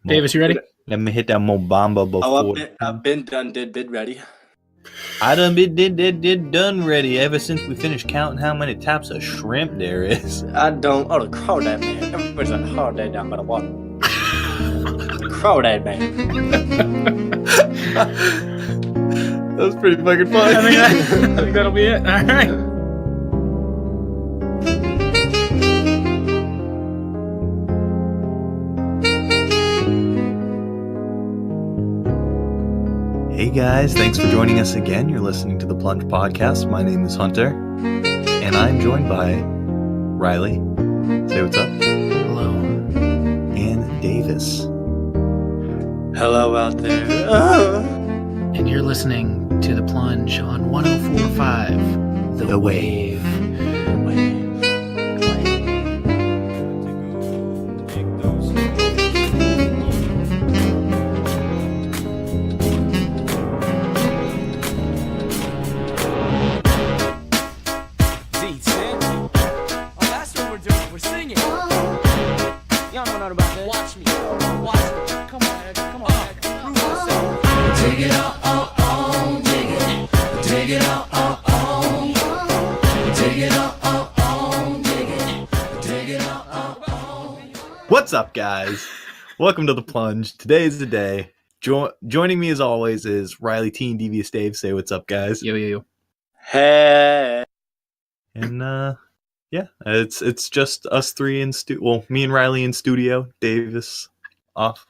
Davis, you ready? Let me hit that Mobamba before. I've been done, did ready. I done did done ready ever since we finished counting how many types of shrimp there is. I don't. Oh, the crawdad man. Everybody's like crawdad down by the water. Crawdad man. That was pretty fucking fun. I think that'll be it. All right. Hey guys, thanks for joining us again. You're listening to the Plunge Podcast. My name is Hunter, and I'm joined by Riley. Say what's up. Hello. And Davis. Hello out there. And you're listening to The Plunge on 104.5 The Wave. What's up, guys? Welcome to the Plunge. Today's the day. Joining me as always is Riley T and Devious Dave. Say what's up, guys. Yo. Hey. And yeah, it's just us three in well, me and Riley in studio. Davis off.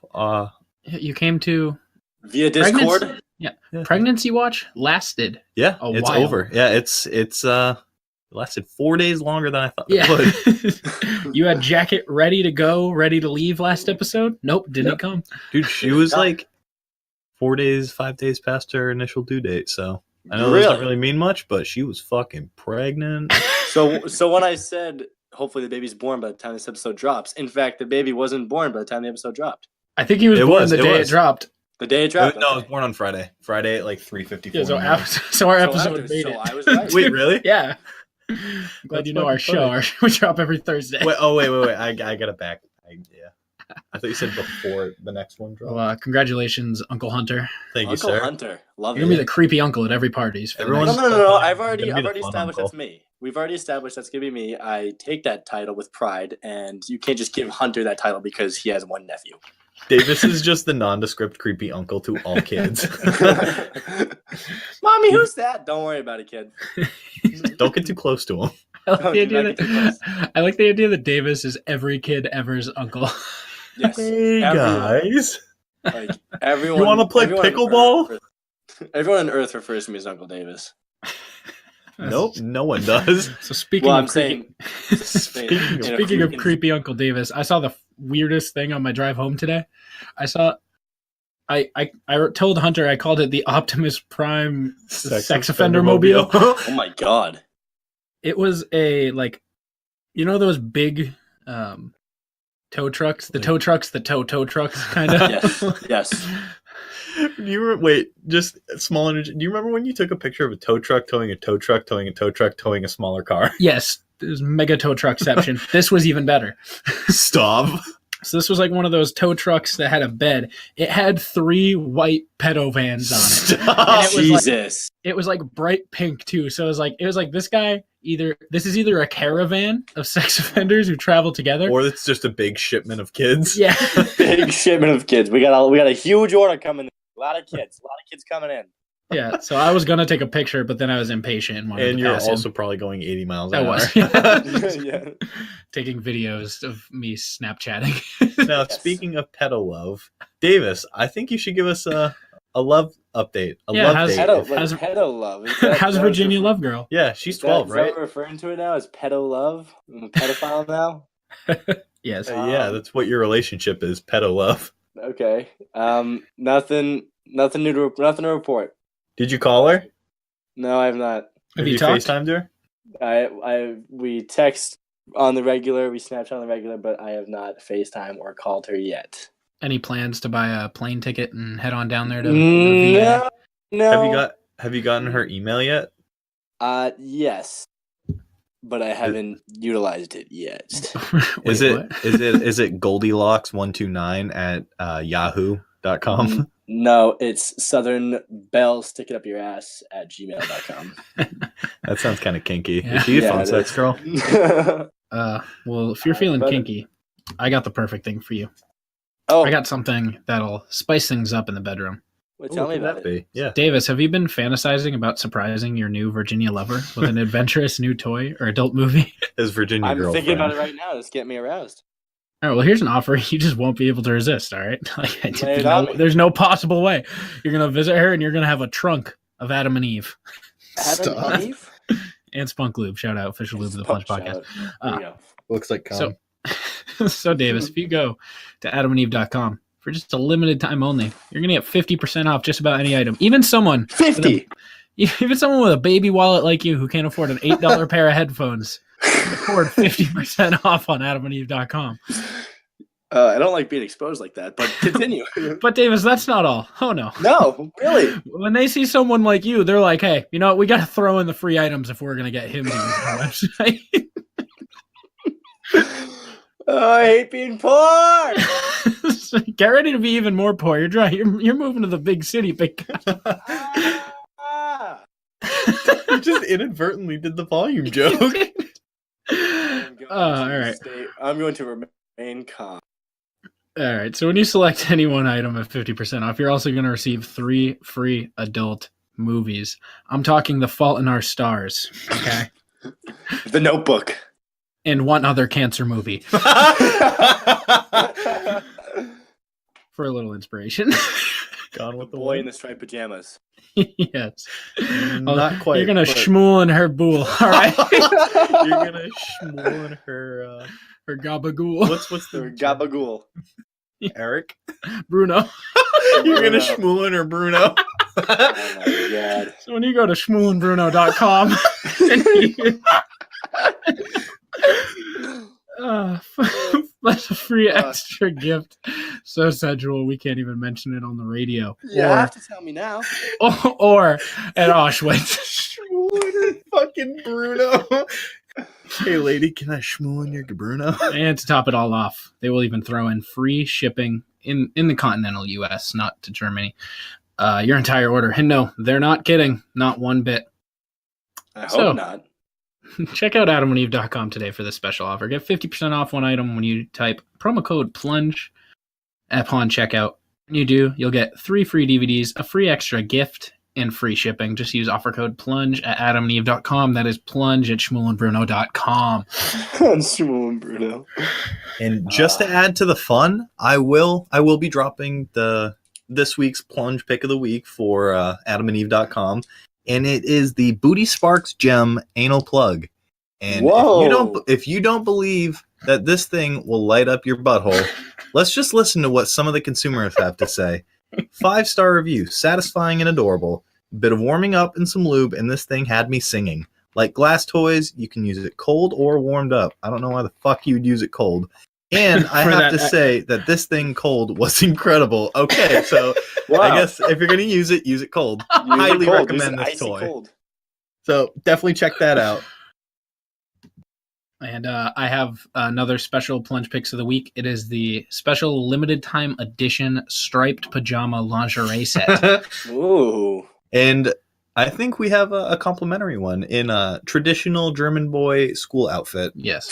You came to Via Discord. Pregnancy? Yeah. Pregnancy watch lasted. Yeah, a it's while. over. Yeah, it's lasted 4 days longer than I thought Yeah. it would. You had jacket ready to go, ready to leave last episode? Nope, didn't come. Dude, she was like 5 days past her initial due date. So I know that doesn't really mean much, but she was fucking pregnant. So when I said hopefully the baby's born by the time this episode drops, in fact the baby wasn't born by the time the episode dropped. I think he was born the day it dropped. The day it dropped. No, it was born on Friday. Friday at like 3:54. Yeah, so our episode made it. I was right. Wait, really? Yeah. I'm glad you know our show. We drop every Thursday. Wait. I got it back. I thought you said before the next one dropped. Well, congratulations, Uncle Hunter. Thank you, Uncle sir. Hunter. Love You're it. going to be the creepy uncle at every party. No. I've already fun established uncle. that's me. We've already established that's going to be me. I take that title with pride, and you can't just give Hunter that title because he has one nephew. Davis is just the nondescript creepy uncle to all kids. Mommy, who's that? Don't worry about it, kid. Don't get too close to him. I like the idea that Davis is every kid ever's uncle. Yes. Hey, guys. Like everyone. You want to play pickleball? Everyone on Earth refers to me as Uncle Davis. Nope, no one does. So speaking of speaking of creepy Uncle Davis, I saw the weirdest thing on my drive home today. I told Hunter I called it the Optimus Prime sex offender mobile. Oh my god. It was a those big tow trucks, the tow trucks kind of. Yes. Just small energy. Do you remember when you took a picture of a tow truck towing a tow truck towing a tow truck towing a smaller car? Yes, it was mega tow truckception. This was even better. Stop. So this was like one of those tow trucks that had a bed. It had 3 white pedo vans on it. Stop. And Jesus. It was like bright pink too. So it was like this guy this is either a caravan of sex offenders who travel together, or it's just a big shipment of kids. Yeah. Big shipment of kids. We got a huge order coming in. A lot of kids coming in. Yeah, so I was gonna take a picture, but then I was impatient and wanted to you're pass also him. probably going 80 miles I an hour. was. Yeah. Taking videos of me Snapchatting. Now, speaking of pedo love, Davis, I think you should give us a love update. Pedo love. How's Virginia Love Girl? Yeah, she's 12, right? Is that what we're referring to it now as pedo love? I'm a pedophile now? Yes. Yeah, that's what your relationship is, pedo love. Okay. Nothing to report. Did you call her? No, I have not. Have you talked? talked? FaceTimed her? We text on the regular, we Snapchat on the regular, but I have not FaceTime or called her yet. Any plans to buy a plane ticket and head on down there to VA? No. Have you gotten her email yet? Yes. but I haven't utilized it yet. Is Wait, what? is it Goldilocks129 at yahoo.com? No, it's Southern Belle stick it up your ass at gmail.com. That sounds kind of kinky. Yeah. Is she a Yeah, phone it sex is. girl? Well, if you're feeling But- kinky, I got the perfect thing for you. Oh, I got something that'll spice things up in the bedroom. well, tell Ooh, me could about that it. be? Yeah. Davis, have you been fantasizing about surprising your new Virginia lover with an adventurous new toy or adult movie? His Virginia I'm girlfriend. thinking about it right now. It's getting me aroused. All right, well, here's an offer you just won't be able to resist, all right? Like, Lay it on me. there's no possible way. You're going to visit her, and you're going to have a trunk of Adam and Eve. Adam Stop. and Eve? And Spunk Lube. Shout out, official lube of the Plunge Podcast. There we go. Looks like cum. So Davis, if you go to adamandeve.com for just a limited time only, you're going to get 50% off just about any item. Even someone 50! with a baby wallet like you who can't afford an $8 pair of headphones can afford 50% off on adamandeve.com. I don't like being exposed like that, but continue. But Davis, that's not all. Oh no. No, really. When they see someone like you, they're like, hey, you know what? We got to throw in the free items if we're going to get him to use our website. Oh, I hate being poor. So get ready to be even more poor. You're dry. You're moving to the big city, big guy. Ah. You just inadvertently did the volume joke. All right. I'm going to remain calm. All right. So when you select any one item at 50% off, you're also going to receive 3 free adult movies. I'm talking The Fault in Our Stars, okay? The Notebook. And one other cancer movie for a little inspiration. Gone with the Boy in wind. the striped pajamas. Yes. Not quite. You're going to but- schmool in her bool, all right? You're gonna schmool in her. Her gabagool. What's The the Gabagool. Eric? Bruno. You're gonna Bruno. schmool in her, Bruno. Oh my god. So when you go to schmoolandbruno.com that's a free extra gift. So sensual, we can't even mention it on the radio. You have to tell me now. Or at Auschwitz. Schmool in her fucking Bruno. Hey, lady, can I schmool in your Bruno? And to top it all off, they will even throw in free shipping in the continental US, not to Germany. Your entire order. And no, they're not kidding. Not one bit. I hope So- not. Check out adamandeve.com today for this special offer. Get 50% off one item when you type promo code PLUNGE upon checkout. When you do, you'll get 3 free DVDs, a free extra gift, and free shipping. Just use offer code PLUNGE at adamandeve.com. That is plunge at schmoolandbruno.com. Schmool and Bruno. And just to add to the fun, I will be dropping this week's plunge pick of the week for adamandeve.com, and it is the Booty Sparks Gem anal plug. And Whoa. if you don't believe that this thing will light up your butthole, let's just listen to what some of the consumers have to say. 5-star review, satisfying and adorable. Bit of warming up and some lube, and this thing had me singing. Like glass toys, you can use it cold or warmed up. I don't know why the fuck you would use it cold. And I For have that- to say that this thing cold was incredible. Okay, so Wow. I guess if you're going to use it cold. Use it highly cold. Use recommend it this icy toy. cold. So definitely check that out. And I have another special plunge picks of the week. It is the special limited time edition striped pajama lingerie set. Ooh. And I think we have a complimentary one in a traditional German boy school outfit. Yes.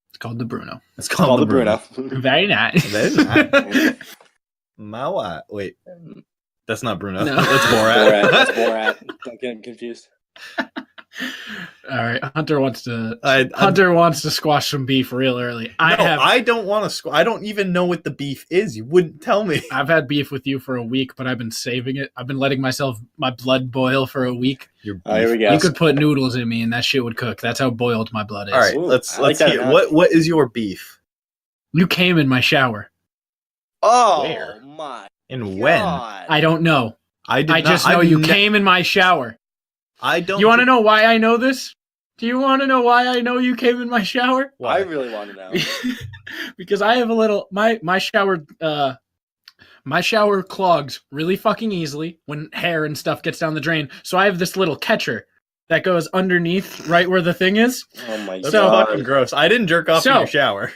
It's called the Bruno. It's Call called the Bruno. Very nice. Very nice. Mawa. Wait, that's not Bruno. No. That's Borat. Borat. That's Borat. Don't get him confused. All right, Hunter wants to I wants to squash some beef real early. I don't want to. I don't even know what the beef is. You wouldn't tell me. I've had beef with you for a week, but I've been saving it. I've been letting my blood boil for a week. Your Oh, here we beef. go. You could put noodles in me, and that shit would cook. That's how boiled my blood is. All right, Ooh, let's I like that hear. analogy. What is your beef You came in my shower. Oh Where? my and when? God. I don't know. I did I just know you came in my shower. I don't. You want to know why I know this? Do you want to know why I know you came in my shower? I really want to know. Because I have a little my shower clogs really fucking easily when hair and stuff gets down the drain. So I have this little catcher that goes underneath right where the thing is. Oh my That's god. fucking gross. I didn't jerk off in your shower.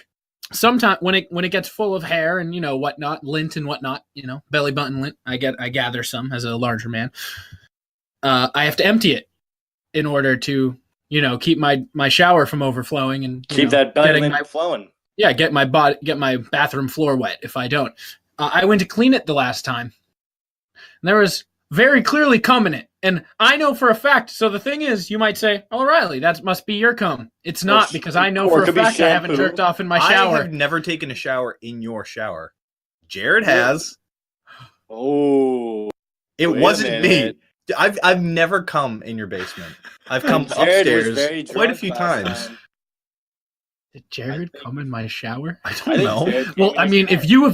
Sometimes when it gets full of hair and whatnot, lint and whatnot, belly button lint, I gather some as a larger man. I have to empty it in order to keep my shower from overflowing and keep that belly lint flowing. Yeah, get my bathroom floor wet if I don't. I went to clean it the last time, and there was very clearly cum in it. And I know for a fact, so the thing is, you might say, oh, Riley, that must be your cum. It's not, because I know for a fact I haven't jerked off in my shower. I have never taken a shower in your shower. Jared has. Oh. It wasn't me. I've never come in your basement. I've come upstairs quite a few times. Did Jared come in my shower? I don't know. Well, I mean, if you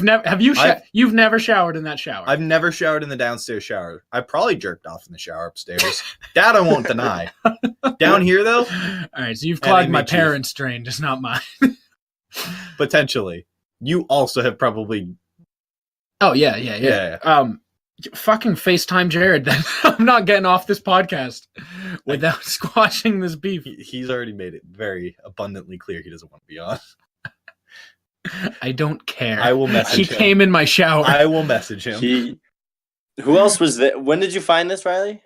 you've never showered in that shower. I've never showered in the downstairs shower. I probably jerked off in the shower upstairs. That I won't deny. Down here, though? All right, so you've clogged my parents' drain, just not mine. Potentially. You also have probably... Oh, yeah. Fucking FaceTime Jared, then. I'm not getting off this podcast without squashing this beef. He's already made it very abundantly clear he doesn't want to be on. I don't care. I will message him. He came in my shower. I will message him. Who else was there? When did you find this, Riley?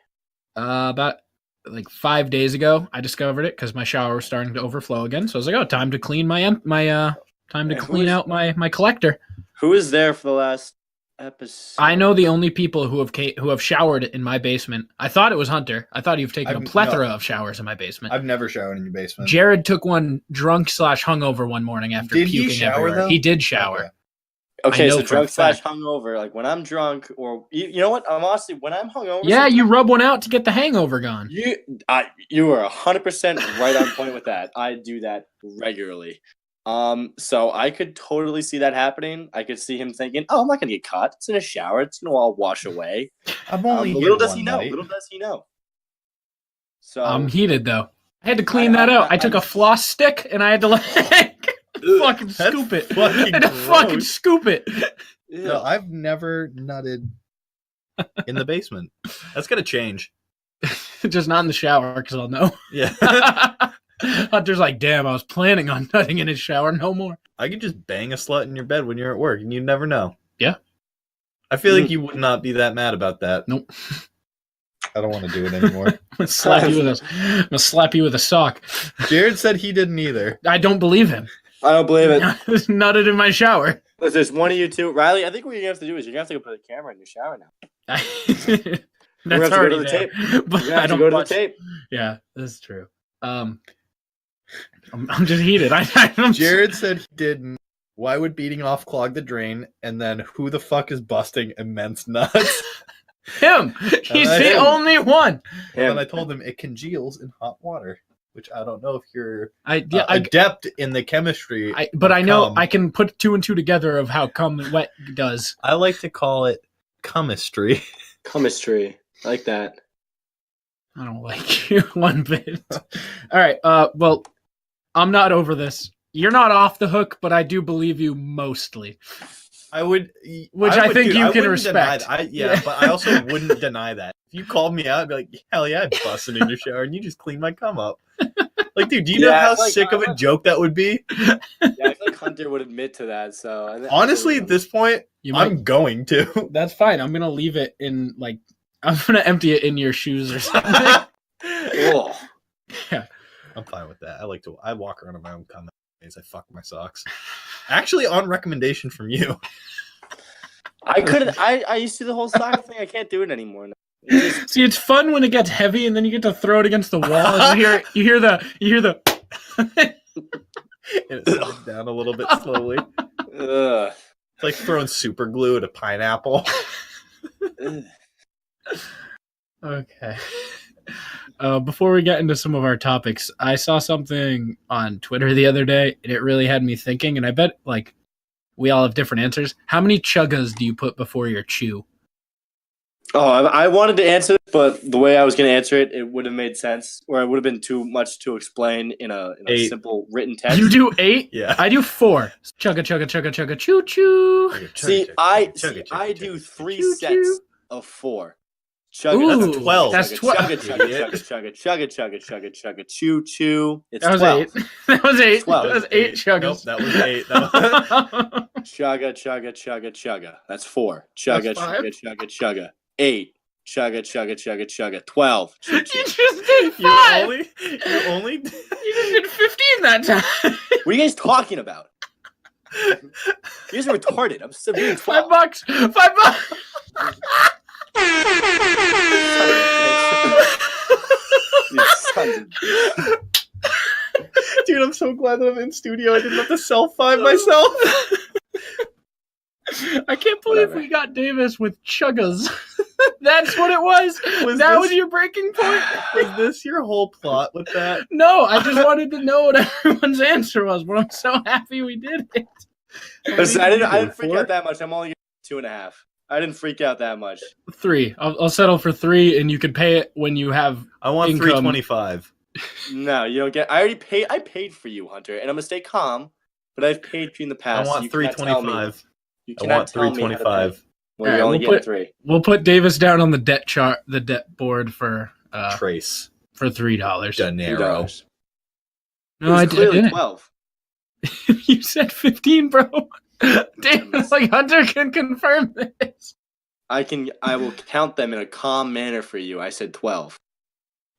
About 5 days ago. I discovered it because my shower was starting to overflow again. So I was like, oh, time to clean clean out my collector. Who was there for the last episode? I know the only people who have showered in my basement. I thought it was Hunter. I thought you've taken a plethora of showers in my basement. I've never showered in your basement. Jared took one drunk / hungover one morning after puking he shower, everywhere. Though? He did shower. Okay, so drunk / hungover. Like when I'm drunk, or you know what? I'm honestly when I'm hungover. Yeah, you rub one out to get the hangover gone. You are 100% right on point with that. I do that regularly. So I could totally see that happening. I could see him thinking, "Oh, I'm not gonna get caught. It's in a shower. It's gonna all wash away." I'm only little does he know. Little does he know. So I'm heated though. I had to clean that out. I took a floss stick and I had to fucking scoop it. I had to fucking scoop it. No, I've never nutted in the basement. That's gonna change. Just not in the shower, because I'll know. Yeah. Hunter's like, damn, I was planning on nutting in his shower. No more. I could just bang a slut in your bed when you're at work, and you'd never know. Yeah. I feel like you would not be that mad about that. Nope. I don't want to do it anymore. I'm gonna slap you with a sock. Jared said he didn't either. I don't believe him. I don't believe it. Nutted in my shower. There's one of you two. Riley, I think what you're going to have to do is you're going to have to go put a camera in your shower now. That's already there. Tape. But I don't go to the tape. Yeah, that's true. I'm just heated. Jared said he didn't. Why would beating off clog the drain? And then who the fuck is busting immense nuts? Him. He's the only one. And then I told him it congeals in hot water, which I don't know if you're adept in the chemistry. But I know I can put 2 and 2 together of how cum wet does. I like to call it chemistry. Chemistry. I like that. I don't like you one bit. All right. Well, I'm not over this. You're not off the hook, but I do believe you mostly. I would, I think you can respect. But I also wouldn't deny that. If you called me out, I'd be like, hell yeah, I'm busting in your shower, and you just clean my cum up. Like, dude, do you know how sick of a joke that would be? Yeah, I feel like Hunter would admit to that. So honestly, at this point, I'm going to. That's fine. I'm gonna leave it in I'm gonna empty it in your shoes or something. Oh. Yeah, I'm fine with that. I walk around in my own cum. I fuck my socks. Actually, on recommendation from you. I used to do the whole sock thing. I can't do it anymore. See, it's fun when it gets heavy and then you get to throw it against the wall and you hear the and it slides down a little bit slowly. It's like throwing super glue at a pineapple. Okay. Before we get into some of our topics, I saw something on Twitter the other day, and it really had me thinking, and I bet, we all have different answers. How many chuggas do you put before your chew? Oh, I wanted to answer it, but the way I was going to answer it, it would have made sense, or it would have been too much to explain in a simple written text. You do 8? Yeah. I do 4. Chugga, chugga, chugga, chugga, choo-choo. See, I do 3 sets of 4. Chugga. Ooh, That's 12. That's 12. Chugga. Choo choo. It's That was 12. 8. That was 8. 12. That was 8 chuggas. Nope, that was 8. That was... Chugga. That's 4. Chugga. That's 5. 8. Chugga. 12. Choo You choo. just did 5. You only You just did 15 that time. What are you guys talking about? You guys are retarded. I'm still doing 12. $5. $5. You sons of bitches. Dude, I'm so glad that I'm in studio. I didn't have to sell 5 myself. I can't believe Whatever. we got Davis with chuggas. That's what it was. That was your breaking point? Was this your whole plot with that? No, I just wanted to know what everyone's answer was, but I'm so happy we did it. Listen, I didn't freak out that much. I'm only getting 2.5. I didn't freak out that much. 3. I'll settle for 3, and you can pay it when you have. I want Income. 325. No, you don't get. I already paid. I paid for you, Hunter, and I'm gonna stay calm. But I've paid for you in the I past. want You cannot tell me- 325. You I cannot want tell me how to pay. 325. Well, you're Alright, only we'll getting put- 3. We'll put Davis down on the debt chart, the debt board for Trace. $3. Dinero. $3. No, It was I clearly didn't. 12. You said 15, bro. Davis, like Hunter can confirm this. I will count them in a calm manner for you. I said 12.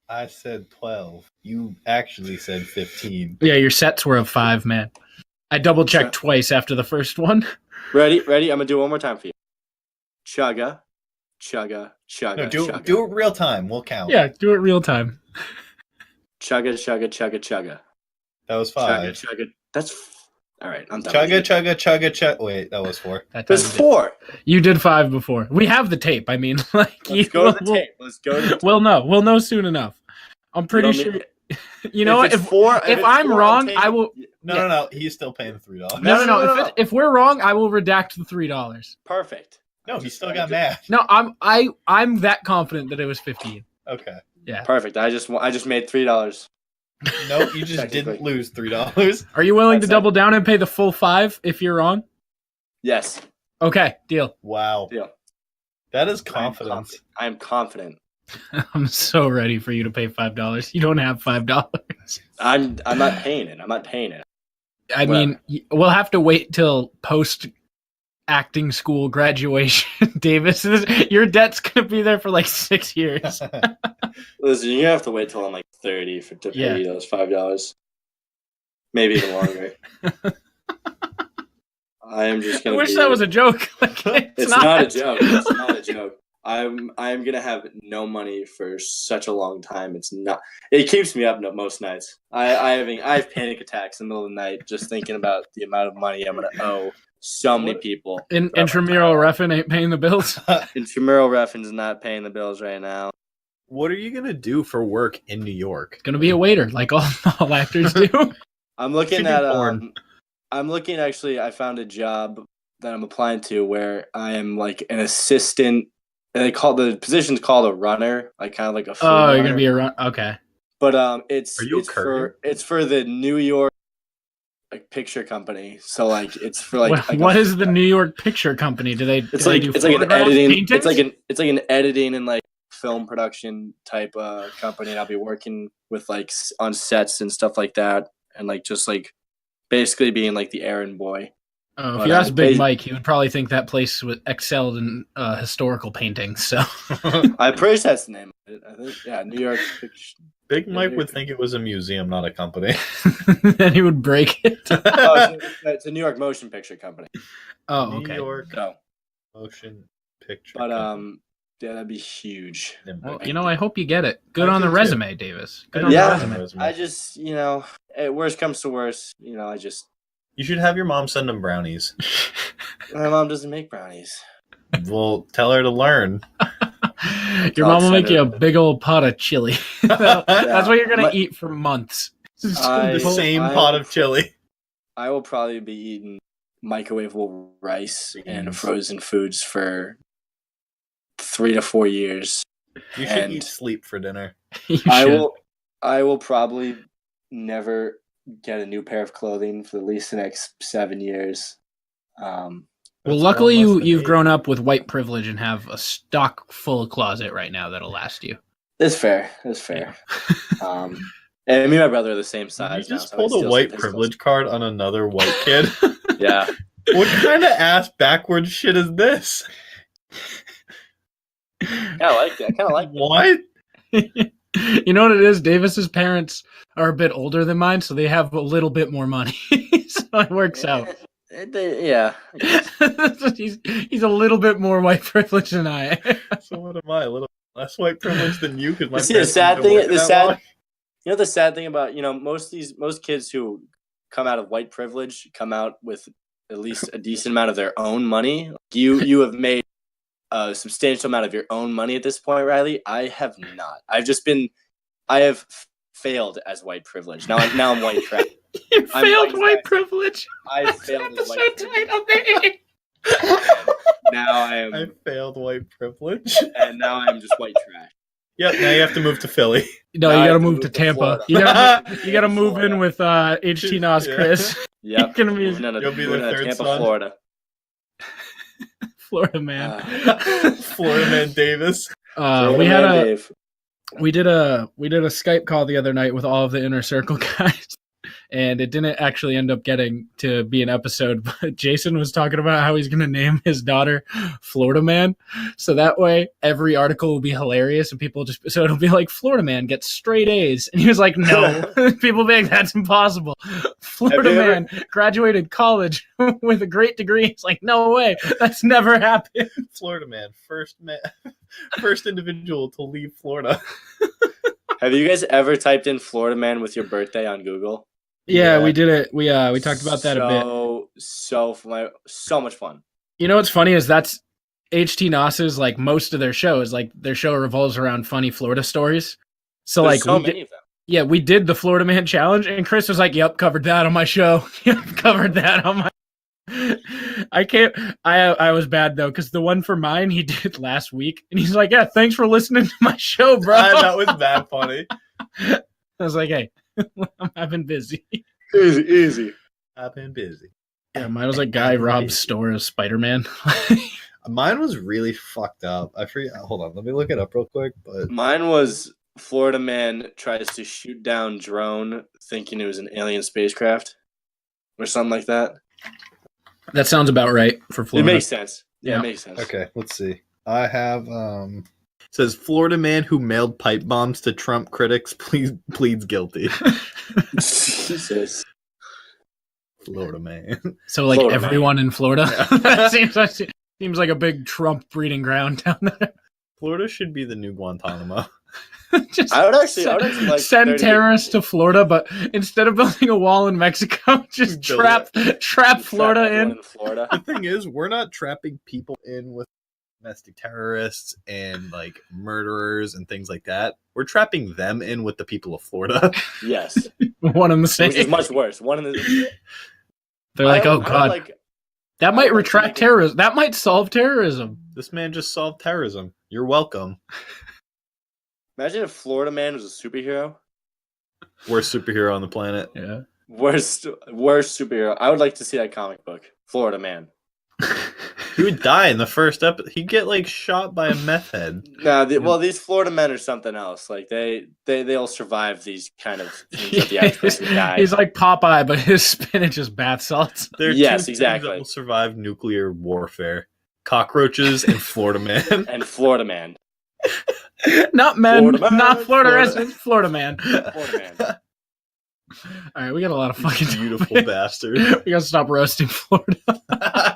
I said 12. You actually said 15. Yeah, your sets were of 5, man. I double checked twice after the first one. Ready? I'm gonna do it one more time for you. Chugga. No, Chugga. do it real time. We'll count. Yeah, do it real time. Chugga. That was 5. Chugga. That's all right. I'm done. Chugga. Wait, that was 4. That There's time 4. you did 5 before. We have the tape. I mean, like Let's go to the tape. Let's go to the tape. We'll know. We'll know soon enough. I'm pretty sure. You know what? If I'm wrong, I will. No. He's still paying the $3. No. If we're wrong, I will redact the $3. Perfect. No, he still got mad. No, I'm that confident that it was 15. Okay. Yeah. Perfect. I just made $3. Nope, you just didn't lose $3. Are you willing to That's double down and pay the full 5 if you're wrong? Yes. Okay, deal. Wow. Deal. That is confidence. I am confident. I'm so ready for you to pay $5. You don't have $5. I'm not paying it. I mean, we'll have to wait till post acting school graduation, Davis. Your debt's gonna be there for like 6 years. Listen, you have to wait till I'm like 30 to pay those $5. Maybe even longer. I am just gonna. I wish that was a joke. Like, it's not a joke. It's not a joke. I'm gonna have no money for such a long time. It's not. It keeps me up most nights. I have panic attacks in the middle of the night just thinking about the amount of money I'm gonna owe so many people. Intramural Reffin ain't paying the bills. Intramural Reffin's not paying the bills right now. What are you gonna do for work in New York? Gonna be a waiter, like all actors do. I'm looking at I'm looking actually. I found a job that I'm applying to where I am like an assistant. And they call the position's called a runner, like kind of like a. Oh, you're gonna be a run. Okay. But it's Are you a courier? it's for the New York like picture company. So like it's for like what is the New York Picture Company? Do they? It's do like they do it's like an photographs, editing. paintings? It's like an editing and like film production type company. And I'll be working with like on sets and stuff like that, and like just like basically being like the errand boy. Oh, if you ask Big Mike, he would probably think that place excelled in historical paintings. So I'm pretty sure that's the name of it. I think, New York Picture. Big Mike would think it was a museum, not a company. then he would break it. It's a New York Motion Picture Company. Oh, okay. New York So, Motion Picture. but Company. yeah, that'd be huge. Well, I hope you get it. Good on the resume, Davis. Good on Yeah. the resume. I just, worst comes to worst, You should have your mom send them brownies. my mom doesn't make brownies. Well, tell her to learn. Your mom will make you a big old pot of chili. That's what you're gonna eat for months. The same pot of chili. I will probably be eating microwavable rice and frozen foods for 3 to 4 years. You should eat sleep for dinner. I will probably never get a new pair of clothing for at least the next 7 years. Well, That's luckily one less than you've me. grown up with white privilege and have a stock full closet right now that'll last you. It's fair. It's fair. And me and my brother are the same You size now. just so I pulled a steal some white pistols. privilege card on another white kid. Yeah. What kind of ass backwards shit is this? I like it. I kind of like it. What? You know what it is? Davis's parents are a bit older than mine, so they have a little bit more money. So it works out. Yeah. I guess. he's a little bit more white privilege than I am. So what am I? A little less white privilege than you? Because my See, the parents sad haven't been thing, working the that sad, long? you know, the sad thing about most kids who come out of white privilege come out with at least a decent amount of their own money. You have made a substantial amount of your own money at this point, Riley. I have not. I have failed as white privilege. Now I'm white trash. You I'm failed white white privilege. I failed as white Episode privilege. title name. Now I am, I failed white privilege. and now I'm just white trash. Yep, now you have to move to Philly. No, Now you I gotta have to move move to to Tampa. Florida. You gotta move in Florida. with HT Nas, Chris. Yep. You're gonna be Moving down to- You'll be moving the down to third Tampa, son. Florida. Florida man. Florida man Davis. Florida We had man a Dave. we did a Skype call the other night with all of the Inner Circle guys, and it didn't actually end up getting to be an episode. But Jason was talking about how he's gonna name his daughter Florida Man, so that way every article will be hilarious, and so it'll be like Florida Man gets straight A's, and he was like, no, people be like, that's impossible. Florida Have you Man graduated college with a great degree. It's like, no way, that's never happened. Florida man, first individual to leave Florida. Have you guys ever typed in Florida man with your birthday on Google? Yeah, Yeah. we did it. We talked about that a bit. So much fun. You know what's funny is that's HT Nos's, like, most of their shows, like their show revolves around funny Florida stories. So There's like so we many of them. yeah, we did the Florida Man challenge, and Chris was like, "Yep, covered that on my show. Yep, covered that on my." I was bad though, because the one for mine he did last week, and he's like, "Yeah, thanks for listening to my show, bro." That was bad funny. I was like, "Hey, I've been busy." Easy. I've been busy. Yeah, mine was like, "Guy robs store as Spider-Man." Mine was really fucked up. I forget. Hold on, let me look it up real quick. But Mine was Florida man tries to shoot down drone thinking it was an alien spacecraft or something like that. That sounds about right for Florida. It makes sense. Yeah, Yeah. it makes sense. okay, let's see. I have it says Florida man who mailed pipe bombs to Trump critics pleads guilty. Jesus. Florida man. So like Florida, everyone in Florida. That seems like a big Trump breeding ground down there. Florida should be the new Guantanamo. Just I would actually like send 30 terrorists to Florida, but instead of building a wall in Mexico, just Build trap Florida everyone in. Florida. The thing is, we're not trapping people in with domestic terrorists and like murderers and things like that. We're trapping them in with the people of Florida. Yes. One and the same. Which is much worse. One in the They're like, oh I god, like, that might I would retract like to- terrorism. That might solve terrorism. This man just solved terrorism. You're welcome. imagine if Florida man was a superhero. Worst superhero on the planet. Yeah. Worst superhero. I would like to see that comic book. Florida man. He would die in the first episode. He'd get like shot by a meth head. Well, these Florida men are something else. Like they'll survive these kind of things that the average person dies. He's like Popeye, but his spinach is bath salts. There are Yes, two things exactly. that will survive nuclear warfare: cockroaches and Florida man. And Florida man. Not men, Florida man, not Florida Florida. residents, Florida man. Florida man. All right, we got a lot of fucking Beautiful bastard. We gotta stop roasting Florida.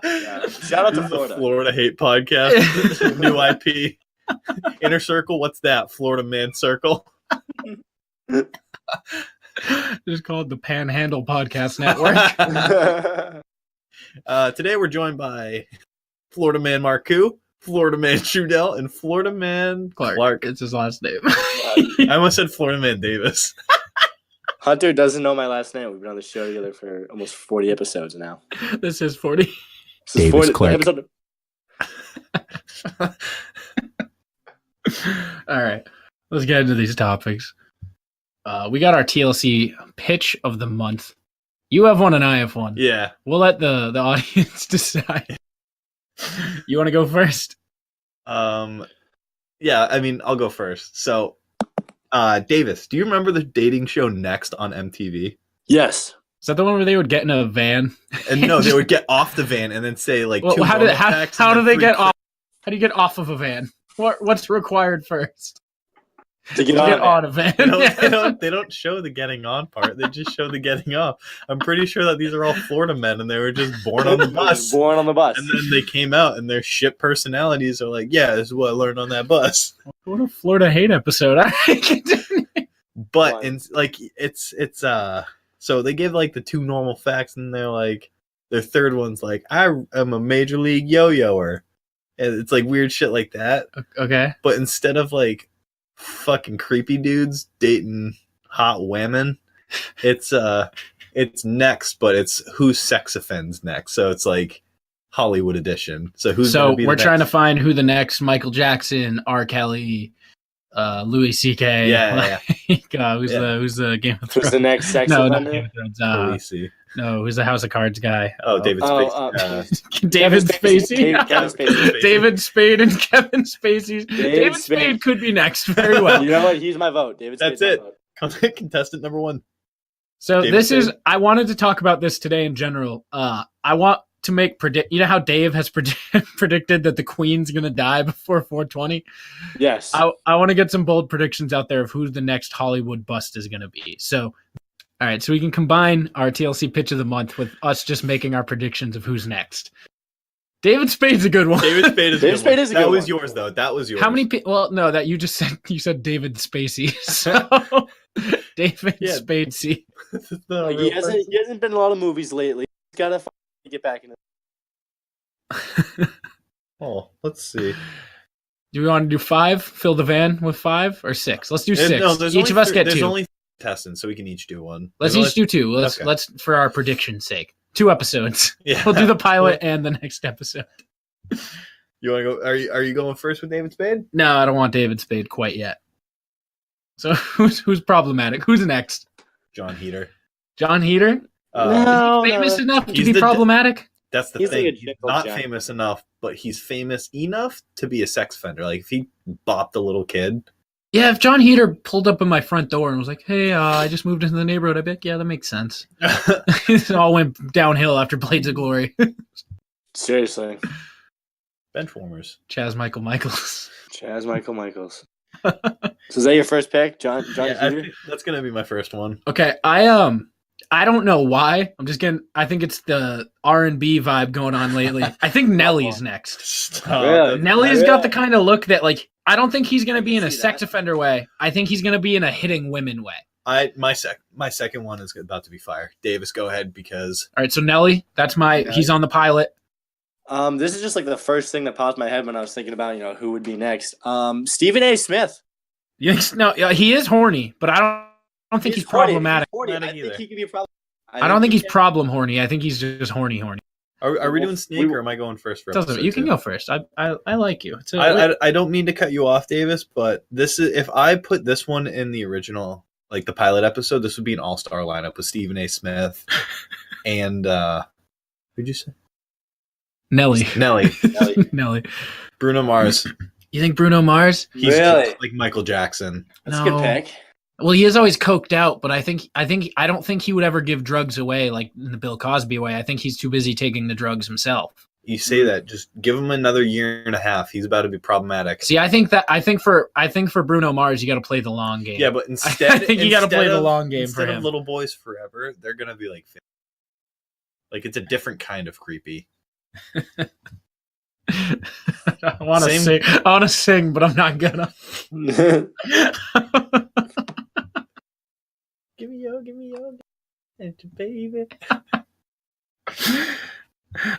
Yeah. Shout out to This is Florida. the Florida Hate Podcast. New IP. Inner Circle. What's that? Florida Man Circle. It's called the Panhandle Podcast Network. Today we're joined by Florida Man Marcoux, Florida Man Trudell, and Florida Man Clark. It's his last name. I almost said Florida Man Davis. Hunter doesn't know my last name. We've been on the show together for almost 40 episodes now. This is 40. This is Davis Clark. episode. All right, let's get into these topics. We got our TLC pitch of the month. You have one and I have one. Yeah. We'll let the audience decide. You want to go first? Yeah, I mean, I'll go first. So, Davis, do you remember the dating show Next on MTV? Yes. Is that the one where they would get in a van? And no, they would get off the van and then say like Well, two how normal facts and do then they three get off? How do you get off of a van? What's required first? To get On a van. They don't show the getting on part. They just show the getting off. I'm pretty sure that these are all Florida men and they were just born on the bus. Born on the bus. And then they came out and their shit personalities are like, yeah, this is what I learned on that bus. What a Florida hate episode. But it's so they give like the two normal facts and they're like their third one's like, I am a major league yo-yoer. And it's like weird shit like that. Okay. But instead of like fucking creepy dudes dating hot women, it's Next, but it's who sex offends next. So it's like Hollywood edition. So we're trying to find who the next Michael Jackson, R. Kelly, Louis C.K. Yeah. Who's the Game of Thrones? Who's the next sex No, offender? not Game of Thrones. No, who's the House of Cards guy? David Spacey. David Spacey. Kevin Spacey. David Spade and Kevin Spacey. David Spade could be next very well. You know what? He's my vote. David Spade's That's my it. vote. Contestant number 1. So David Spade. I wanted to talk about this today in general. I want to make you know how Dave has predicted that the Queen's going to die before 420? Yes. I want to get some bold predictions out there of who the next Hollywood bust is going to be. So, all right, so we can combine our TLC pitch of the month with us just making our predictions of who's next. David Spade's a good one. David Spade is a good one. That was yours, though. That was yours. How many people? Well, no, that you just said. You said David Spacey. So David Spacey. He hasn't been in a lot of movies lately. He's got to get back in it. Let's see. Do we want to do 5? Fill the van with 5 or 6? Let's do 6. No, each of us get 2. There's only contestants, so we can each do one. Let's each do 2. Let's for our prediction's sake. 2 episodes. Yeah. We'll do the pilot and the next episode. You want to go? Are you going first with David Spade? No, I don't want David Spade quite yet. So who's problematic? Who's next? John Heater. John Heater? No, famous enough to He's be the problematic? That's the He's thing. like a He's gentle not giant. famous enough, but he's famous enough to be a sex offender. Like if he bopped a little kid. Yeah, if John Heater pulled up in my front door and was like, "Hey, I just moved into the neighborhood," I'd be like, "Yeah, that makes sense." It all went downhill after Blades of Glory. Seriously. Benchwarmers. Chaz Michaels. Chaz Michaels. So is that your first pick, John Yeah, I Heater? think that's gonna be my first one. Okay, I don't know why. I think it's the R&B vibe going on lately. I think Nelly's next. Really? Nelly's got the kind of look that, like, I don't think he's going to be in a See that? sex offender way. I think he's going to be in a hitting women way. My second one is about to be fire. Davis, go ahead because All right, so Nelly, he's on the pilot. This is just like the first thing that popped in my head when I was thinking about, who would be next. Stephen A. Smith. You think, no, he is horny, but I don't think he's problematic. Horny. Not I either. think he could be a problem. I don't think he's problem horny. I think he's just horny. are we doing Snake or am I going first for episode You can 2? go first. I like you. I don't mean to cut you off, Davis, but this is if I put this one in the original, like the pilot episode, this would be an all-star lineup with Stephen A. Smith and who'd you say? Nelly. Nelly. Bruno Mars. You think Bruno Mars? He's Really? just like Michael Jackson. That's a good pick. Well, he is always coked out, but I don't think he would ever give drugs away like in the Bill Cosby way. I think he's too busy taking the drugs himself. You say that, just give him another year and a half. He's about to be problematic. See, I think for Bruno Mars, you got to play the long game. Yeah, but instead, I think you got to play the long game for instead him. of Little Boys Forever, they're gonna be like it's a different kind of creepy. I want to sing, but I'm not gonna. Give me your, baby.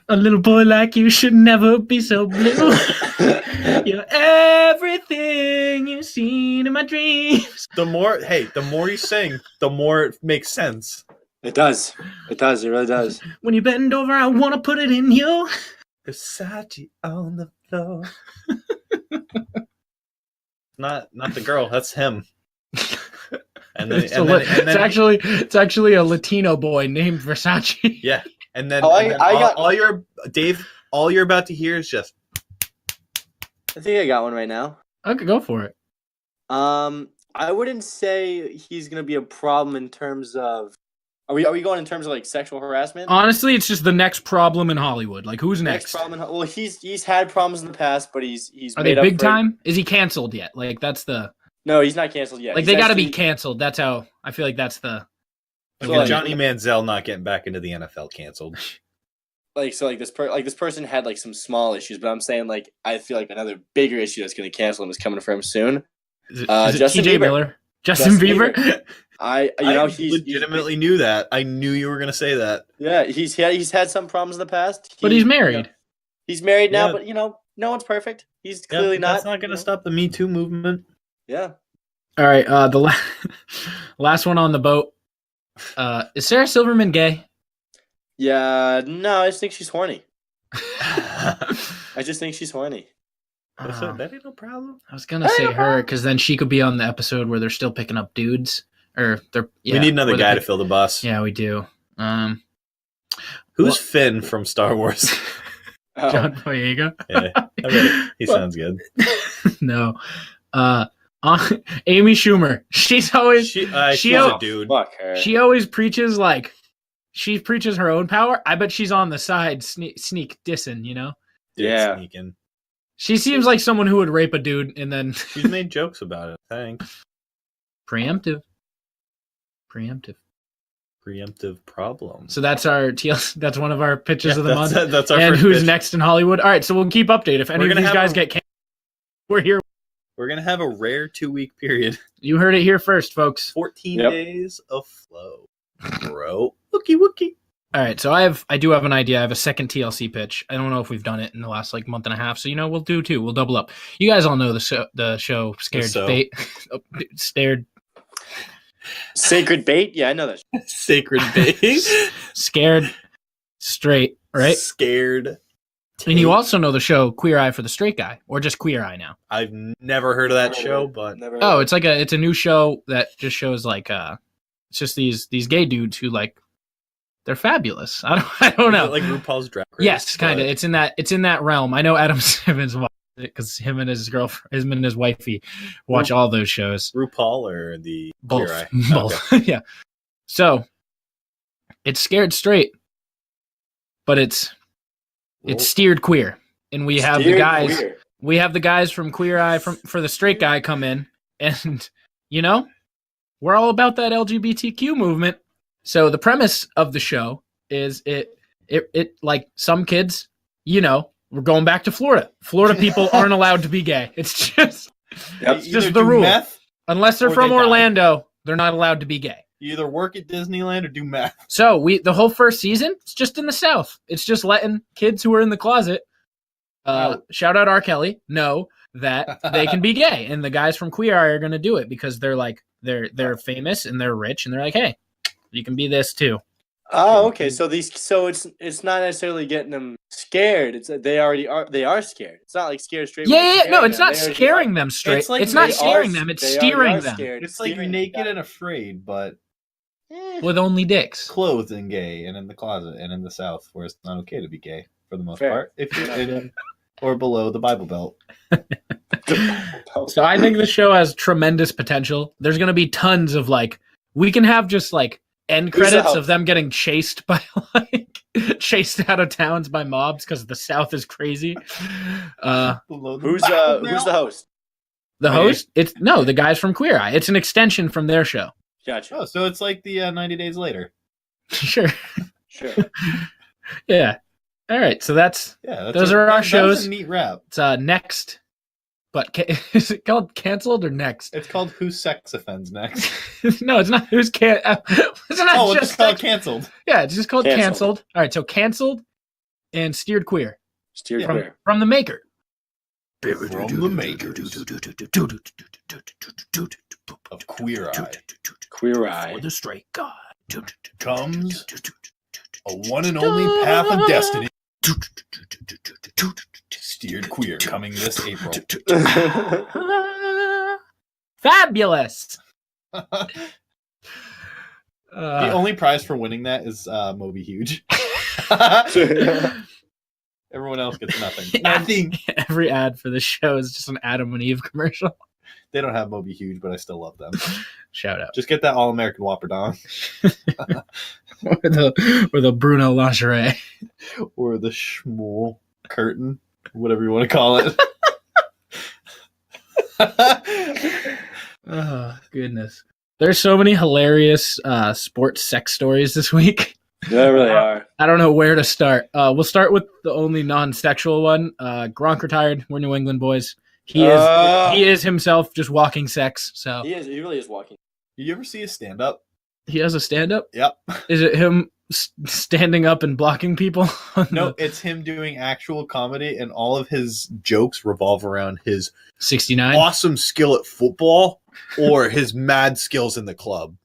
A little boy like you should never be so blue. You're everything you've seen in my dreams. The more you sing, the more it makes sense. It does. It really does. When you bend over, I want to put it in you. Versace on the floor. not the girl, that's him. And then, it's actually a Latino boy named Versace. Yeah. And then, Oh, I got all your Dave, all you're about to hear is just. I think I got one right now. Okay, go for it. I wouldn't say he's gonna be a problem in terms of. Are we going in terms of like sexual harassment? Honestly, it's just the next problem in Hollywood. Like, who's next? Well, he's had problems in the past, but he's Are made they up big for it. time? Is he canceled yet? Like, that's the. No, he's not canceled yet. Like, He's they got to be actually- canceled. That's how I feel like that's the. So, like, Johnny Manziel not getting back into the NFL canceled. This person had like some small issues, but I'm saying like I feel like another bigger issue that's going to cancel him is coming for him soon. Is it Justin TJ Bieber. Miller? Justin Bieber? I He's legitimately knew that. I knew you were going to say that. Yeah, he's had some problems in the past. But he's married. He's married now, Yeah. but no one's perfect. He's clearly not. That's not going to stop the Me Too movement. Yeah. All right, the last one on the boat. Is Sarah Silverman gay? Yeah, no, I just think she's horny. I just think she's horny. That ain't no problem. I was gonna say her because then she could be on the episode where they're still picking up dudes, or they're. Yeah, we need another where they're guy to fill the bus. Yeah, we do. Who's Finn from Star Wars? John Boyega. Yeah, he sounds good. No, Amy Schumer. She's always she's a dude. Fuck her. she always preaches like she preaches her own power. I bet she's on the side sneak dissing. You know. Dude, Yeah. sneaking. She seems like someone who would rape a dude and then She's made jokes about it. I think preemptive problem. So that's our TLC. That's one of our pitches of the month. That's our And first who's pitch. next in Hollywood? All right, so we'll keep update if any We're of gonna these have guys a- get canceled. We're here. We're gonna have a rare 2-week period. You heard it here first, folks. 14 Yep. days of flow, bro. Wookie. All right, so I do have an idea. I have a second TLC pitch. I don't know if we've done it in the last like month and a half. So we'll do two. We'll double up. You guys all know the show Scared So. Bait. Stared Sacred bait? Yeah, I know that. Sacred base. Scared Straight, right? Scared. And you also know the show Queer Eye for the Straight Guy, or just Queer Eye now. I've never heard of that show, but Never Oh, it's a new show that just shows like it's just these gay dudes who like they're fabulous. I don't know. Like RuPaul's Drag Race. Yes, kind of. but- It's in that realm. I know Adam Simmons watched it because him and his wifey watch all those shows. RuPaul or the Both, Queer Eye? both. Okay. Yeah. So it's Scared Straight, but it's steered queer, and we have the guys. Weird. We have the guys from Queer Eye for the Straight Guy come in, and we're all about that LGBTQ movement. So the premise of the show is it like some kids, we're going back to Florida. Florida people aren't allowed to be gay. It's just Yep. it's You either just the do rule. meth, Unless they're or from they die. Orlando, they're not allowed to be gay. you either work at Disneyland or do meth. So the whole first season, it's just in the South. It's just letting kids who are in the closet, shout out R. Kelly, know that they can be gay, and the guys from Queer Eye are going to do it because they're like they're famous and they're rich, and they're like, hey, you can be this too. Oh, okay. So it's not necessarily getting them scared. It's that they are scared. It's not like scared straight. Yeah. No, it's not They already scaring are. them straight. It's like It's not they scaring are- them. It's they steering are them scared. It's like Steering naked them. and afraid, but with only dicks. clothed and gay and in the closet and in the South, where it's not okay to be gay for the most Fair. part. If you're in or below the Bible Belt. So I think the show has tremendous potential. There's going to be tons of we can have just end Who's the credits host? of them getting chased by chased out of towns by mobs because the South is crazy. Below the Who's Bible the Belt. host? The Okay. host, the guys from Queer Eye. It's an extension from their show. Gotcha. Oh, so it's like the 90 Days Later. Sure. Sure. Yeah. All right. So those are our that was shows. a neat rap. It's next. But is it called Canceled or Next? It's called Who Sex Offends Next. No, it's not. It's not Oh, it's just called Canceled. Yeah, it's just called Canceled. Canceled. All right, so Canceled and Steered Queer Steered from, clear. from the maker. From the makers of Queer Eye Queer Eye. For the straight guy. comes a one and only path of destiny. Steered Queer coming this April. Fabulous. The only prize for winning that is Moby Huge. Everyone else gets nothing. Nothing. Every ad for the show is just an Adam and Eve commercial. They don't have Moby Huge, but I still love them. Shout out. Just get that All-American Whopper Dong. or the Bruno lingerie. Or the Schmool curtain. Whatever you want to call it. Oh, goodness. There's so many hilarious sports sex stories this week. There really are. I don't know where to start. We'll start with the only non-sexual one. Gronk retired. We're New England boys. He is himself just walking sex. So He really is walking. Did you ever see his stand-up? he has a stand-up? Yep. Is it him standing up and blocking people? No, it's him doing actual comedy, and all of his jokes revolve around his 69? awesome skill at football or his mad skills in the club.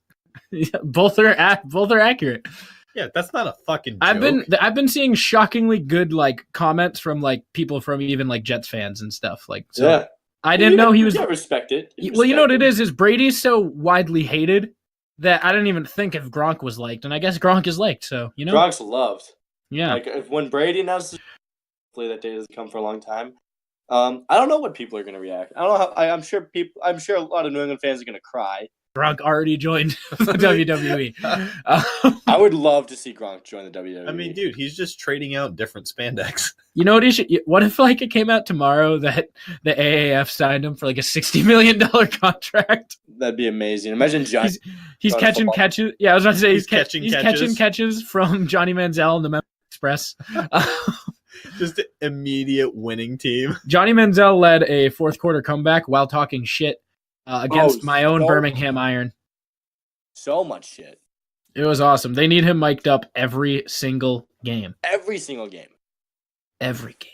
Yeah, both are accurate. Yeah, that's not a fucking joke. I've been seeing shockingly good like comments from like people from even like Jets fans and stuff. Like, so Yeah. I didn't know he was. Yeah, respect it. Well, you know what it is Brady's so widely hated that I didn't even think if Gronk was liked, and I guess Gronk is liked. So you know, Gronk's loved. yeah. Like when Brady announces, hopefully that day doesn't come for a long time. I don't know what people are going to react. I don't know how. I'm sure a lot of New England fans are going to cry. Gronk already joined the WWE. I would love to see Gronk join the WWE. I mean, dude, he's just trading out different spandex. You know what he should? What if like it came out tomorrow that the AAF signed him for like a $60 million contract? That'd be amazing. Imagine John. He's catching catches. Yeah, I was about to say he's catching catches. catches from Johnny Manziel and the Memphis Express. Just an immediate winning team. Johnny Manziel led a fourth quarter comeback while talking shit against my own Birmingham Iron. So much shit. It was awesome. They need him mic'd up every single game. Every single game. Every game.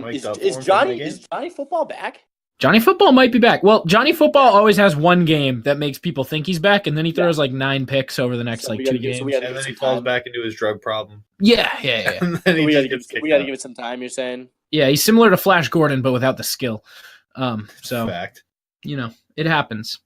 Is Johnny Football back? Johnny Football might be back. Well, Johnny Football always has one game that makes people think he's back, and then he throws like 9 picks over the next 2 games. And then he falls back into his drug problem. Yeah. And then we got to give it some time, you're saying? Yeah, he's similar to Flash Gordon, but without the skill. So, fact. You know, it happens.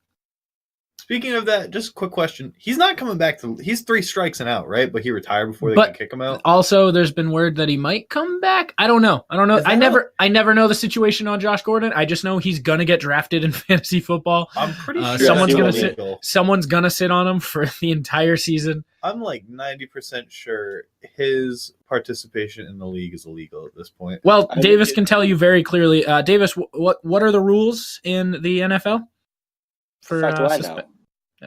Speaking of that, just a quick question. He's not coming back he's 3 strikes and out, right? But he retired before they can kick him out. Also, there's been word that he might come back. I don't know. I never know the situation on Josh Gordon. I just know he's gonna get drafted in fantasy football. I'm pretty sure someone's gonna sit on him for the entire season. I'm like 90% sure his participation in the league is illegal at this point. Well, Davis can tell you very clearly. Davis, what are the rules in the NFL?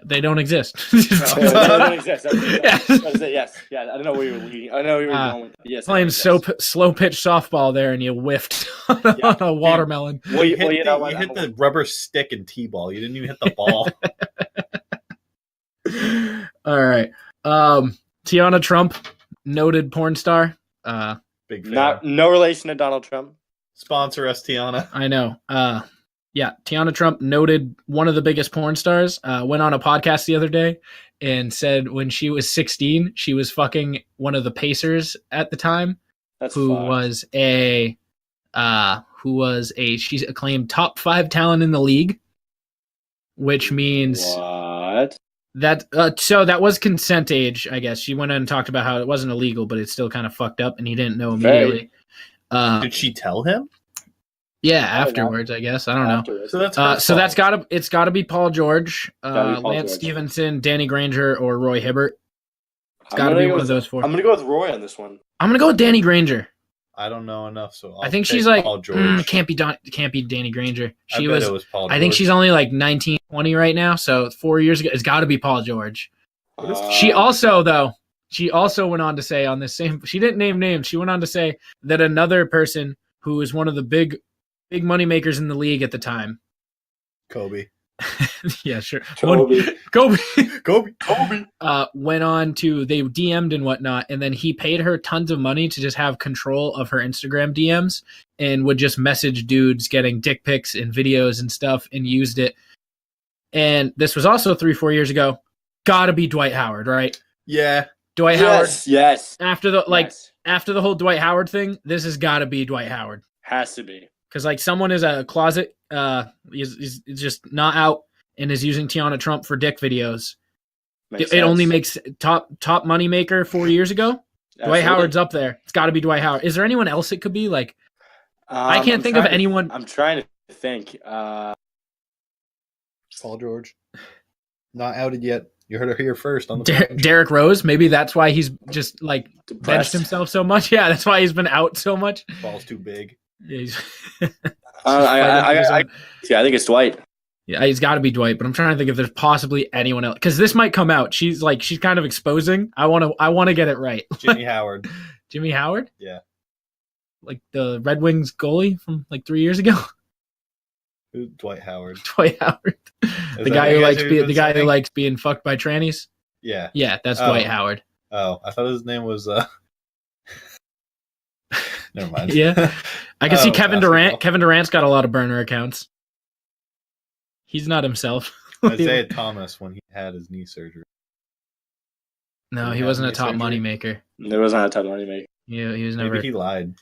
They don't exist. They don't exist. Yes. Yeah, I don't know where you were leading. I know where you were going with it. Yes. Playing slow pitch softball there, and you whiffed on a watermelon. You hit the rubber stick in T-ball. You didn't even hit the ball. All right. Teanna Trump, noted porn star. Big fan. No relation to Donald Trump. Sponsor us, Teanna. I know. Yeah, Teanna Trump, noted one of the biggest porn stars, went on a podcast the other day and said when she was 16, she was fucking one of the Pacers at the time, she's acclaimed top 5 talent in the league, which means what? So that was consent age, I guess. She went on and talked about how it wasn't illegal, but it's still kind of fucked up, and he didn't know immediately. Did she tell him? Yeah, afterwards, I guess. I don't know. So that's gotta be Paul George, Lance Stevenson, Danny Granger, or Roy Hibbert. It's gotta be one of those 4. I'm gonna go with Roy on this one. I'm gonna go with Danny Granger. I don't know enough, so I think she's like can't be Danny Granger. It was Paul George. I think she's only like 19, 20 right now. So 4 years ago, it's got to be Paul George. She also went on to say on this same. She didn't name names. She went on to say that another person who was one of the big money makers in the league at the time. Kobe. Yeah, sure. Kobe. Went on to, they DM'd and whatnot, and then he paid her tons of money to just have control of her Instagram DMs and would just message dudes getting dick pics and videos and stuff and used it. And this was also 3-4 years ago. Gotta be Dwight Howard, right? Yeah. Dwight Howard. Yes. After the whole Dwight Howard thing, this has got to be Dwight Howard. Has to be. Because like someone is a closet, is just not out and is using Teanna Trump for dick videos. It only makes top money maker 4 years ago. Dwight Howard's up there. It's got to be Dwight Howard. Is there anyone else it could be? Like, I can't think of anyone. I'm trying to think. Paul George. Not outed yet. You heard it here first on the Derrick Rose. Maybe that's why he's just like Depressed. benched himself so much. Yeah, that's why he's been out so much. Ball's too big. Yeah, I think it's Dwight. Yeah, he's got to be Dwight, but I'm trying to think if there's possibly anyone else because this might come out. She's kind of exposing. I want to get it right. Jimmy Howard. Jimmy Howard? Yeah. Like the Red Wings goalie from like 3 years ago. Dwight Howard. Dwight Howard. The guy who likes being fucked by trannies. Yeah. Yeah, that's Dwight Howard. Oh, I thought his name was Never mind. Yeah. I can see Kevin Durant. Kevin Durant's got a lot of burner accounts. He's not himself. Isaiah Thomas when he had his knee surgery. No, he wasn't a top money maker. It was not a top money maker. Yeah, he was never. Maybe he lied.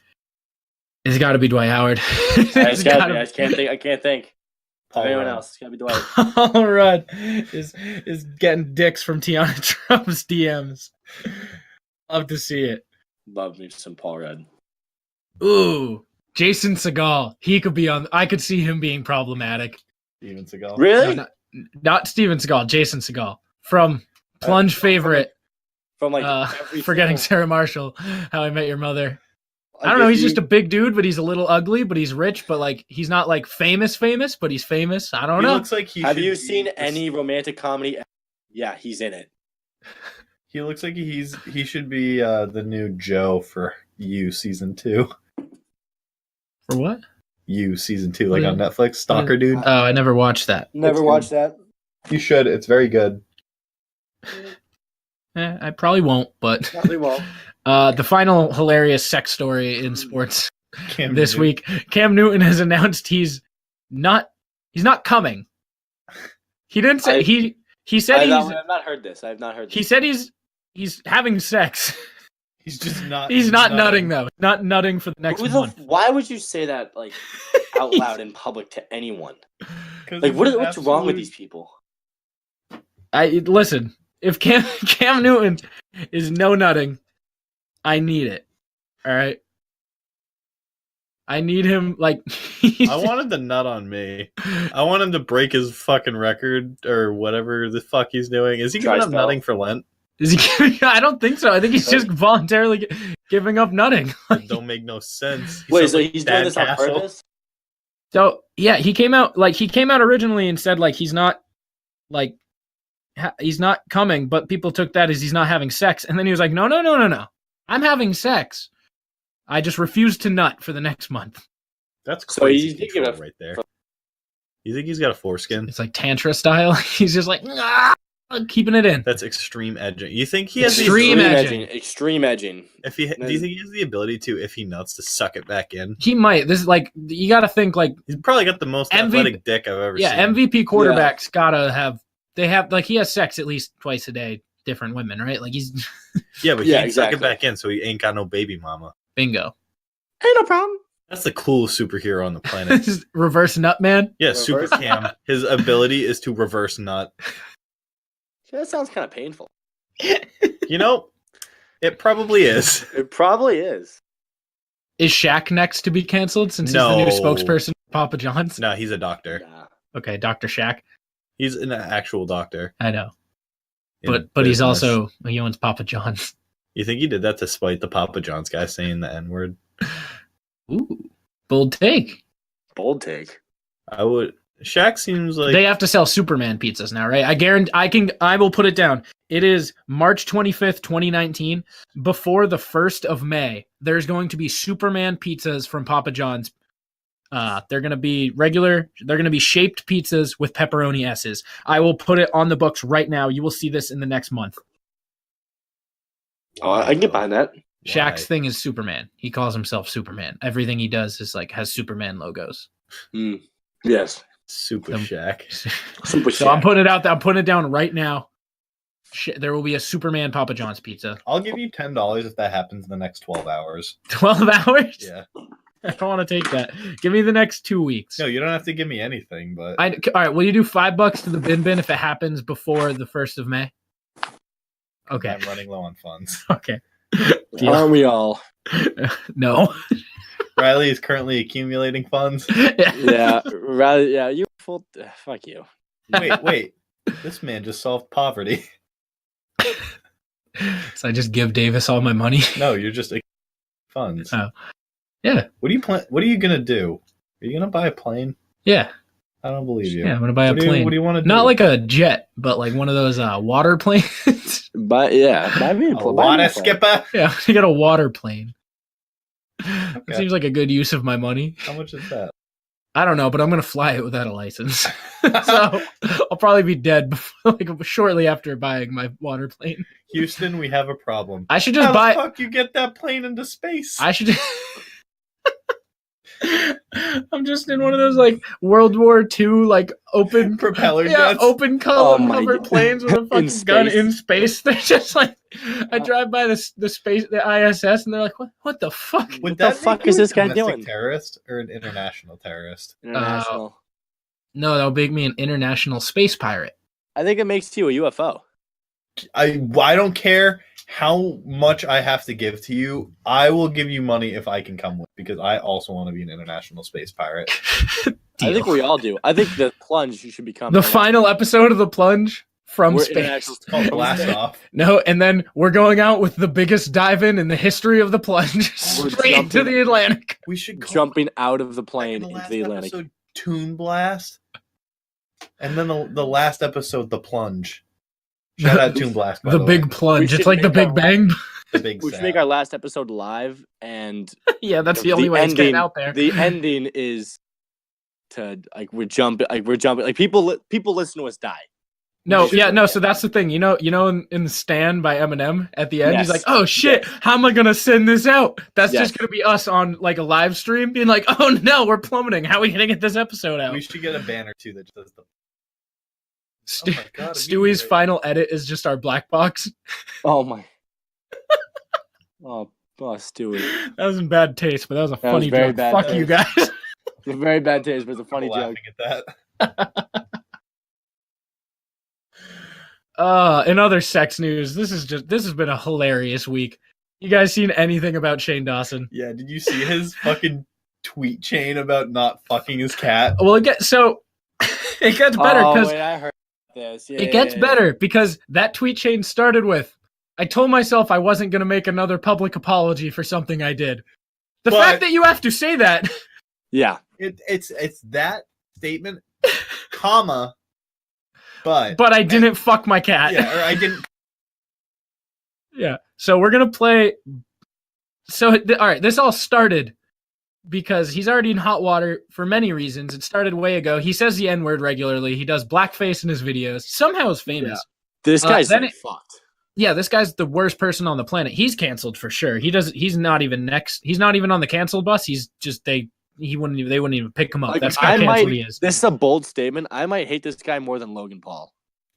It's got to be Dwight Howard. It's gotta be. I can't think. Paul anyone Rudd. else? It's gotta be Dwight. Paul Rudd is getting dicks from Teanna Trump's DMs. Love to see it. Love me some Paul Rudd. Ooh, Jason Segal. He could be on. I could see him being problematic. Steven Seagal. Really? No, not Steven Seagal. Jason Segal from Plunge favorite. From like Forgetting Sarah Marshall. How I Met Your Mother. I don't know. He's just a big dude, but he's a little ugly, but he's rich, but like he's not like famous, but he's famous. I don't know. Looks like he Have you seen any romantic comedy? Yeah, he's in it. He looks like he should be the new Joe for You season 2. For what? You season 2, like on Netflix. Stalker dude. Oh, I never watched that. Never watched that. You should. It's very good. I probably won't, but Probably won't. The final hilarious sex story in sports Cam this Newton. week. Cam Newton has announced he's not coming. He didn't say he said I've not heard this. I have not heard this. he said he's having sex. He's just not. He's not nutting though. Not nutting for the next month. Why would you say that like out loud in public to anyone? Like what's wrong with these people? Listen. If Cam Newton is no nutting, I need it. All right. I need him like. I wanted the nut on me. I want him to break his fucking record or whatever the fuck he's doing. Is he giving up nutting for Lent? Is he? I don't think so. I think he's just voluntarily giving up nutting. That don't make no sense. Wait, so he's doing this on purpose? So yeah, he came out originally and said like he's not coming, but people took that as he's not having sex, and then he was like, no, I'm having sex. I just refuse to nut for the next month. That's crazy control right there. You think he's got a foreskin? It's like Tantra style. He's just like keeping it in. That's extreme edging. You think he has Extreme edging? Do do you think he has the ability to, if he nuts, to suck it back in? He might. This is like you got to think like he's probably got the most athletic dick I've ever seen. Yeah, MVP quarterbacks gotta have. They have like he has sex at least twice a day, different women, right? Like he's yeah, but he can suck it back in, so he ain't got no baby mama. Bingo. Ain't no problem. That's the coolest superhero on the planet. Reverse nut man. Yeah, Super Cam. His ability is to reverse nut. That sounds kind of painful. You know, it probably is. It probably is. Is Shaq next to be canceled since he's the new spokesperson for Papa John's? No, he's a doctor. Nah. Okay, Dr. Shaq. He's an actual doctor. I know. But he's also, he owns Papa John's. You think he did that to spite the Papa John's guy saying the N-word? Ooh. Bold take. Bold take. I would. Shaq seems like they have to sell Superman pizzas now, right? I guarantee I will put it down. It is March 25th, 2019. Before the 1st of May, there's going to be Superman pizzas from Papa John's. They're going to be regular. They're going to be shaped pizzas with pepperoni S's. I will put it on the books right now. You will see this in the next month. Oh, I can get behind that. Shaq's thing is Superman. He calls himself Superman. Everything he does is like has Superman logos. Yes. Super Shaq. Super so Shaq. I'm putting it out. I'm putting it down right now. There will be a Superman Papa John's pizza. I'll give you $10 if that happens in the next 12 hours. 12 hours? Yeah. I don't want to take that. Give me the next 2 weeks. No, you don't have to give me anything, but all right, will you do $5 to the bin if it happens before the 1st of May? Okay. I'm running low on funds. Okay. Aren't we all? No. Riley is currently accumulating funds. Yeah, rather. Yeah, you full. Fuck you. Wait. This man just solved poverty. So I just give Davis all my money. No, you're just funds. Oh. Yeah. What are you gonna do? Are you gonna buy a plane? Yeah. I don't believe you. Yeah, I'm gonna buy a plane. What do you want to do? Not like a jet, but like one of those water planes. But yeah, buy me a water skipper. Yeah, you got a water plane. Okay. It seems like a good use of my money. How much is that? I don't know, but I'm gonna fly it without a license, so I'll probably be dead before, like shortly after buying my water plane. Houston, we have a problem. I should just How buy. the fuck you get that plane into space? I should. I'm just in one of those like World War II like open propeller yeah, jets. open covered planes with a fucking gun in space. They're just like I drive by the ISS and they're like, what the fuck? What the fuck is this guy doing? Terrorist or an international terrorist? International. No, that'll make me an international space pirate. I think it makes you a UFO. I don't care how much I have to give to you. I will give you money if I can come with, because I also want to be an international space pirate. I think we all do. I think the plunge should become the final episode of the plunge from space. It's called Blast Off. No, and then we're going out with the biggest dive-in the history of the plunge, straight into the Atlantic. We should jumping out of the plane into the Atlantic. Episode, Toon Blast, and then the last episode, the plunge. Shout out Toon Blast. The big plunge. It's like the Big Bang. We should make our last episode live, and yeah, that's the only way it's getting out there. The ending is to we're jumping, like people listen to us die. No, yeah, no. So that's the thing, you know, in the Stand by Eminem at the end, yes. He's like, "Oh shit, how am I gonna send this out?" That's just gonna be us on like a live stream, being like, "Oh no, we're plummeting. How are we gonna get this episode out?" We should get a banner too that does the. Stewie's final edit is just our black box. Oh my. Oh, Stewie. That was in bad taste, but that was a funny joke. Fuck you guys. It's a very bad taste, but it's a funny joke. At that. In other sex news, this has been a hilarious week. You guys seen anything about Shane Dawson? Yeah, did you see his fucking tweet chain about not fucking his cat? Well, it gets better because I heard this. Yeah, it gets better because that tweet chain started with, "I told myself I wasn't going to make another public apology for something I did." The fact that you have to say that. Yeah. It's that statement, comma, but I didn't fuck my cat. Yeah, or I didn't. Yeah. So we're going to play. So, all right, this all started because he's already in hot water for many reasons. It started way ago. He says the N-word regularly. He does blackface in his videos. Somehow is famous. Yeah. This guy's fucked. Yeah, this guy's the worst person on the planet. He's canceled for sure. He's not even He's not even on the canceled bus. He's just they wouldn't even pick him up. Like, that's how canceled he is. This is a bold statement. I might hate this guy more than Logan Paul.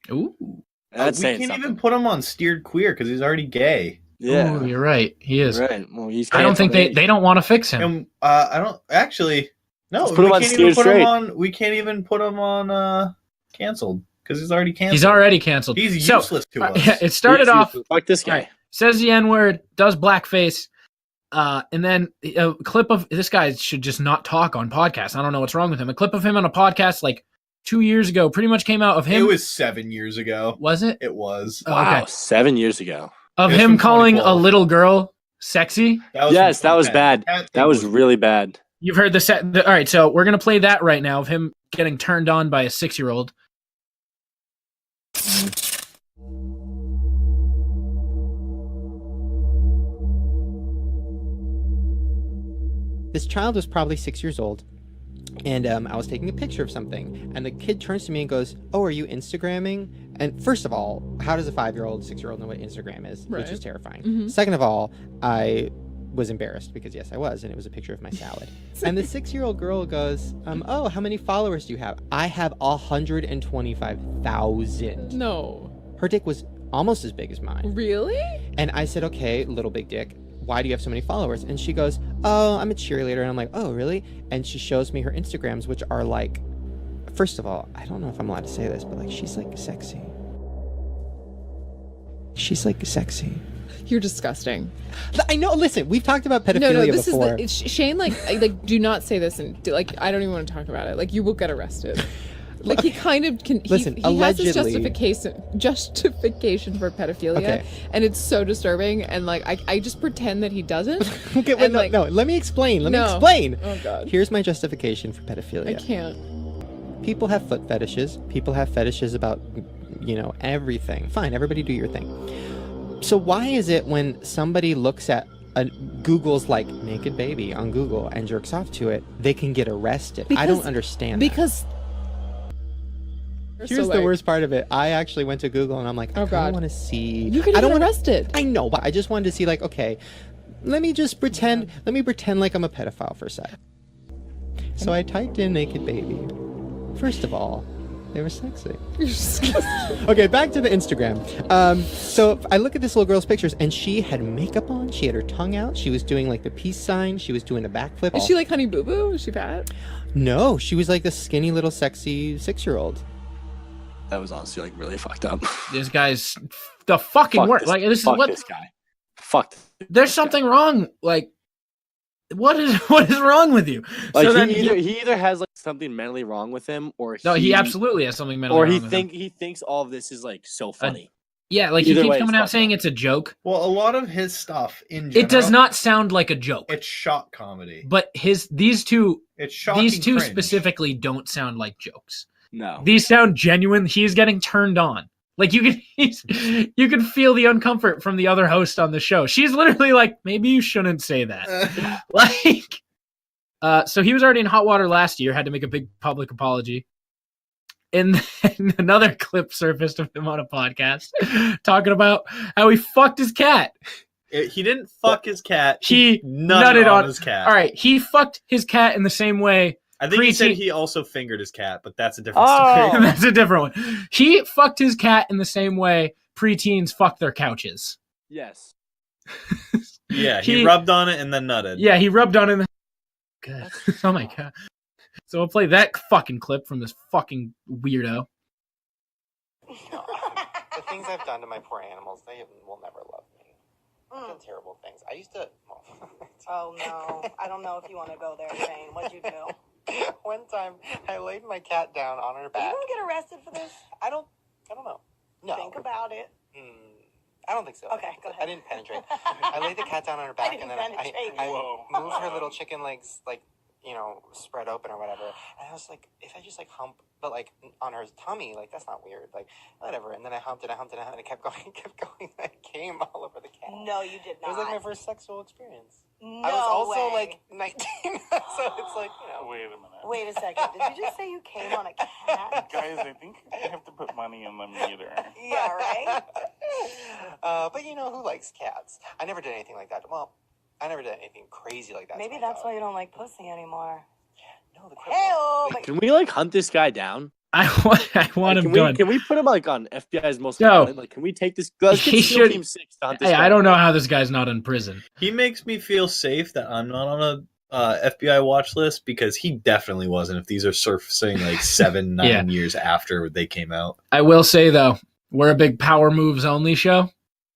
Ooh. That's we can't even put him on steered queer because he's already gay. Yeah. Ooh, you're right. He is. Right. Well, he's I don't think they don't want to fix him. And, I don't actually. No, Let's put him on steered straight. We can't even put him on canceled because he's already canceled. He's already canceled. He's useless to us. Yeah, it started off. Fuck this guy. Right, says the N-word, does blackface, and then a clip of this guy should just not talk on podcasts. I don't know what's wrong with him. A clip of him on a podcast like 2 years ago pretty much came out of him. It was 7 years ago. Was it? It was. Wow, 7 years ago. Of him calling a little girl sexy? Yes, that was bad. That was really bad. You've heard the all right, so we're going to play that right now of him getting turned on by a 6-year-old. This child was probably 6 years old, and I was taking a picture of something, and the kid turns to me and goes, "Oh, are you Instagramming?" And first of all, how does a 5-year-old, 6-year-old know what Instagram is? Right. Which is terrifying. Mm-hmm. Second of all, I was embarrassed because yes, I was, and it was a picture of my salad. And the 6-year-old girl goes, "Oh, how many followers do you have?" I have 125,000. No. Her dick was almost as big as mine. Really? And I said, "Okay, little big dick, why do you have so many followers?" And she goes, "Oh, I'm a cheerleader." And I'm like, "Oh, really?" And she shows me her Instagrams, which are like, first of all, I don't know if I'm allowed to say this, but like, she's like sexy. She's like sexy. You're disgusting. I know. Listen, we've talked about pedophilia No, this before. is Shane. Like, do not say this, and like, I don't even want to talk about it. Like, you will get arrested. Like, he kind of can. Listen, he has this allegedly- justification for pedophilia, Okay. and it's so disturbing. And like, I just pretend that he doesn't. Okay, wait, and, like, no. Let me explain. Let me No. explain. Oh God. Here's my justification for pedophilia. I can't. People have foot fetishes. People have fetishes about, everything. Fine, everybody do your thing. So why is it when somebody looks at Google's like naked baby on Google and jerks off to it, they can get arrested? I don't understand. Because Here's the worst part of it. I actually went to Google and I'm like, I God. want to see. You could I get don't wanna- arrested. I know, but I just wanted to see, like, okay, let me pretend like I'm a pedophile for a sec. So I typed in naked baby. First of all, they were sexy. Okay, back to the Instagram. So I look at this little girl's pictures, and she had makeup on. She had her tongue out. She was doing like the peace sign. She was doing a backflip. Is she like Honey Boo Boo? Is she fat? No, she was like the skinny little sexy 6-year-old. That was honestly like really fucked up. This guy's the fucking worst. Like this is fuck what this guy. Fuck. there's something wrong. Like what is wrong with you? Like So then he either has like something mentally wrong with him, or he absolutely has something mentally or wrong he with him. he thinks all of this is like so funny. Yeah, like Either he way, keeps it's coming out fucked saying up. it's a joke. Well, a lot of his stuff in general, It does not sound like a joke. It's shock comedy. But these two It's shocking. these two cringe. specifically don't sound like jokes. No. These sound genuine. He's getting turned on. Like you can feel the uncomfort from the other host on the show. She's literally like, maybe you shouldn't say that. So he was already in hot water last year, had to make a big public apology. And then another clip surfaced of him on a podcast talking about how he fucked his cat. He didn't fuck his cat. He nutted on his cat. All right, he fucked his cat in the same way. I think he said Preteen- he also fingered his cat, but that's a different Oh. story. That's a different one. He fucked his cat in the same way preteens fuck their couches. Yes. Yeah, he rubbed on it and then nutted. Yeah, he rubbed on it. Good. Oh my god. So we'll play that fucking clip from this fucking weirdo. The things I've done to my poor animals, they will never love me. I've done terrible things. I used to... Well, Oh no, I don't know if you want to go there, Shane. What'd you do? one time, I laid my cat down on her Are you back. gonna get arrested for this? I don't know. No. Think about it. I don't think so. Okay, go ahead. I didn't penetrate. I laid the cat down on her back, didn't and then penetrate. I moved her little chicken legs, like, spread open or whatever. And I was like, if I just like hump, but like on her tummy, like that's not weird, like whatever. And then I humped it, and it kept going. And I came all over the cat. No, you did It was not. like my first sexual experience. No I was also way. like 19, so it's like, Wait a minute. Wait a second. Did you just say you came on a cat? Guys, I think I have to put money in the meter. Yeah, right. But who likes cats? I never did anything like that. Well, I never did anything crazy like that. to Maybe my that's dog. why you don't like pussy anymore. No, the Hell, Can we like hunt this guy down? I want him Like, done. Can we put him like on FBI's most No. wanted? Like, can we take this? Let's get He SEAL should- Team 6 to hunt this Hey, guy I don't know down. how this guy's not in prison. He makes me feel safe that I'm not on a FBI watch list because he definitely wasn't if these are surfacing like 7-9 Yeah. years after they came out. I will say though, we're a big power moves only show.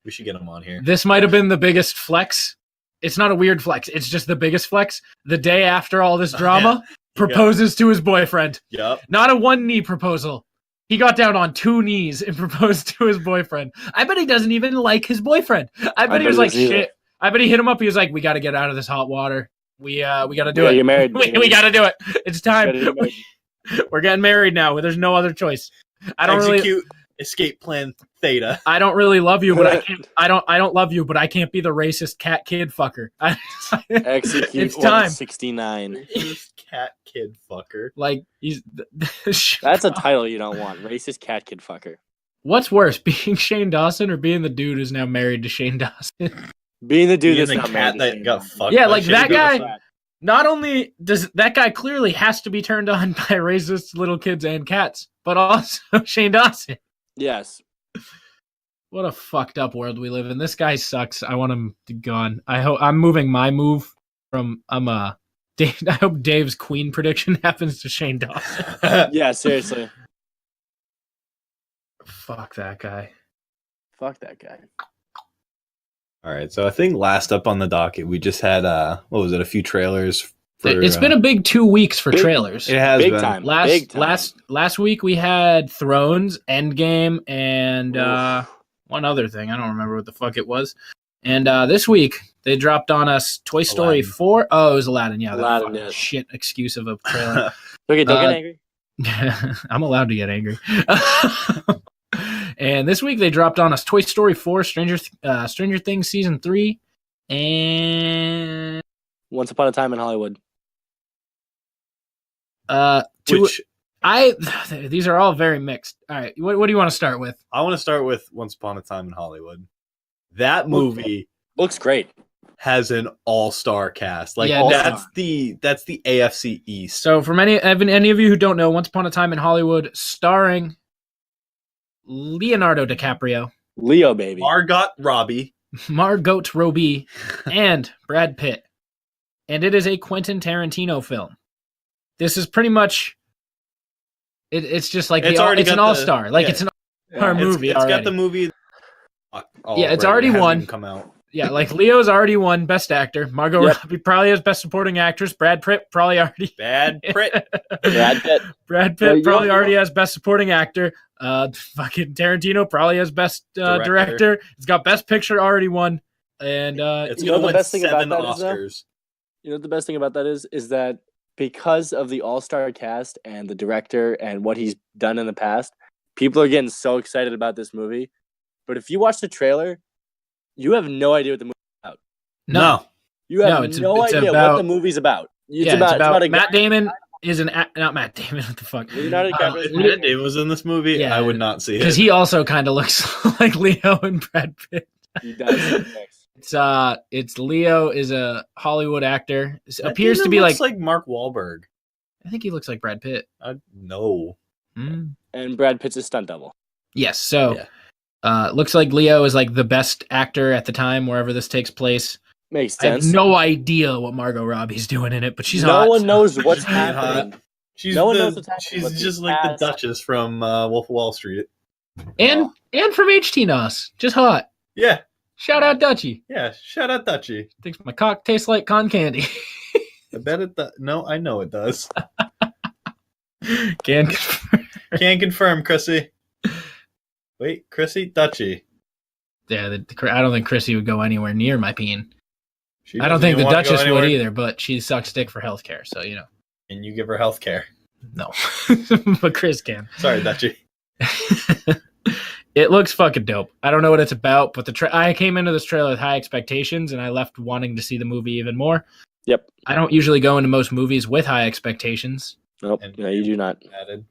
We should get him on here. This might have been the biggest flex. It's not a weird flex. It's just the biggest flex. The day after all this drama, proposes to his boyfriend. Yup. Not a 1-knee proposal. He got down on 2 knees and proposed to his boyfriend. I bet he doesn't even like his boyfriend. I bet he was like, shit. I bet he hit him up. He was like, we got to get out of this hot water. We got to do it. Get married. We got to do it. It's time. Gotta get married. We're getting married now. There's no other choice. I don't Execute escape plan Theta. I don't really love you, but I can't. I don't love you, but I can't be the racist cat kid fucker. Execute It's time. 69. Cat kid fucker. Like he's. That's a title you don't want. Racist cat kid fucker. What's worse, being Shane Dawson or being the dude who's now married to Shane Dawson? Being the dude Being that's the not cat married to that Shane got Dawson. fucked. Yeah, by like Shane that Dawson. guy. Not only does that guy clearly has to be turned on by racist little kids and cats, but also Shane Dawson. Yes. What a fucked up world we live in. This guy sucks. I want him gone. I'm moving my move from Dave, I hope Dave's Queen prediction happens to Shane Dawson. Yeah, seriously. Fuck that guy. Fuck that guy. All right, so I think last up on the docket, we just had what was it? A few trailers. It's been a big 2 weeks for trailers. It has Big been. time. Last week we had Thrones, Endgame, and one other thing. I don't remember what the fuck it was. And this week they dropped on us Toy Story Aladdin. 4. Oh, it was Aladdin. Yeah, Aladdin, that yes. shit excuse of a trailer. Okay, don't get angry. I'm allowed to get angry. And this week they dropped on us Toy Story 4, Stranger Things Season 3, and Once Upon a Time in Hollywood. these are all very mixed. All right, what do you want to start with? I want to start with Once Upon a Time in Hollywood. That movie Looks great. has an all-star cast. Like Yeah, that's the AFC East. So for any of you who don't know, Once Upon a Time in Hollywood, starring Leonardo DiCaprio, Leo, baby. Margot Robbie. Margot Robbie, and Brad Pitt. And it is a Quentin Tarantino film. This is pretty much it's just like It's it's an got all-star. Like yeah. it's an all-star movie It's already. got the movie. It's already hasn't won. even come out. Yeah, like Leo's already won Best Actor. Margot Robbie probably has Best Supporting Actress. Brad Pitt probably already. Bad Pitt. Brad Pitt. Brad Pitt probably already has Best Supporting Actor. Fucking Tarantino probably has Best Director. It's got Best Picture already won. And It's You know gonna the win best thing about 7 that is, though? Oscars. You know what the best thing about that is that because of the all-star cast and the director and what he's done in the past, people are getting so excited about this movie. But if you watch the trailer, you have no idea what the movie's about. No. You have it's no idea about- what the movie's about. It's it's about a Matt guy- Damon is not Matt Damon. What the fuck? Leonardo DiCaprio. If Matt Damon was in this movie, Yeah. I would not see it. Because he also kind of looks like Leo and Brad Pitt. He does. It's Leo is a Hollywood actor. Matt Appears to Damon be looks like Mark Wahlberg. I think he looks like Brad Pitt. No. And Brad Pitt's a stunt double. Yes. So, Yeah. looks like Leo is like the best actor at the time wherever this takes place. Makes I have sense. no idea what Margot Robbie's doing in it, but she's no hot. one knows what's She's hot. happening. She's No one knows what's happening, She's but the just like the cast- Duchess from Wolf of Wall Street. And from HT Nos, just hot. Yeah. Shout out Dutchie. Yeah. Shout out Dutchie. Thinks my cock tastes like con candy. I bet it does. No, I know it does. Can Can't confirm, Chrissy. Wait, Chrissy? Dutchie. yeah, I don't think Chrissy would go anywhere near my peen. She I don't doesn't think the even wanna go Duchess would anywhere. either, but she sucks dick for healthcare, so you know. And you give her health care. No. But Chris can. Sorry, Dutchie. It looks fucking dope. I don't know what it's about, but I came into this trailer with high expectations and I left wanting to see the movie even more. Yep. I don't usually go into most movies with high expectations. Nope. And- No, you do not. Added.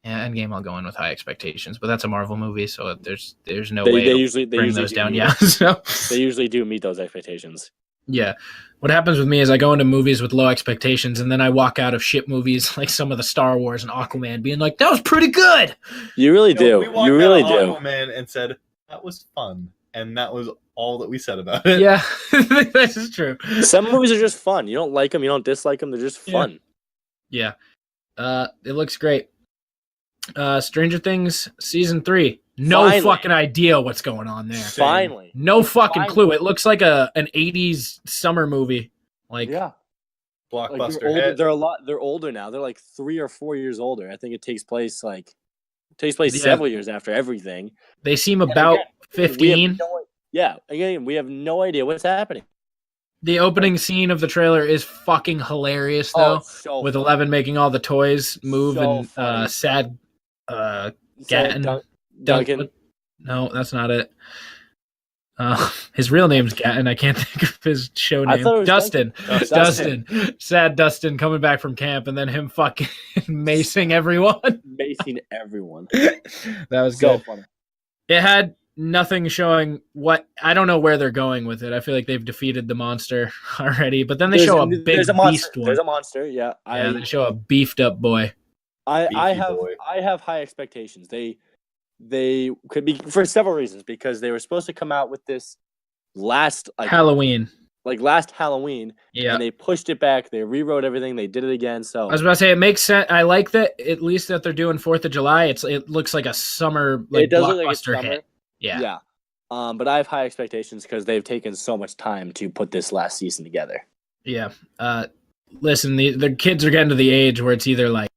Yeah, Endgame I'll go in with high expectations, but that's a Marvel movie, so there's no They way to usually bring those do down. meet Yeah, it. so They usually do meet those expectations. yeah. What happens with me is I go into movies with low expectations, and then I walk out of shit movies like some of the Star Wars and Aquaman, being like, "That was pretty good." You really No, do. we walked You really out do. of Aquaman and said that was fun, and that was all that we said about it. Yeah, this is true. Some movies are just fun. You don't like them. You don't dislike them. They're just Yeah. fun. Yeah. It looks great. Stranger Things season 3. No Finally. fucking idea what's going on there. Finally. No fucking Finally. clue. It looks like an 80s summer movie. Like Yeah. Like Blockbuster they're older, hit. they're older now. They're like 3 or 4 years older. I think it takes place Yeah. several years after everything. they seem about again, We 15. have again, we have no idea what's happening. The opening scene of the trailer is fucking hilarious though, so with funny. 11 making all the toys move So and funny. sad So Gatton. Duncan. No, that's not it. His real name's Gatton. I can't think of his show I name. thought it was Dustin. Dustin. Dustin. Sad Dustin coming back from camp and then him fucking macing everyone. Macing everyone. That was So good. funny. It had nothing showing what I don't know where they're going with it. I feel like they've defeated the monster already, but then they show a big there's a beast monster. one. There's a monster. Yeah. Yeah, they show a beefed up boy. I Beefy have boy. I have high expectations. They could be for several reasons because they were supposed to come out with this last Halloween. last Halloween, Yeah. and they pushed it back. They rewrote everything. They did it again. So I was about to say it makes sense. I like that at least that they're doing 4th of July. It looks like a summer like it does look like it's blockbuster summer. hit. Yeah. But I have high expectations because they've taken so much time to put this last season together. Yeah. Listen, the kids are getting to the age where it's either like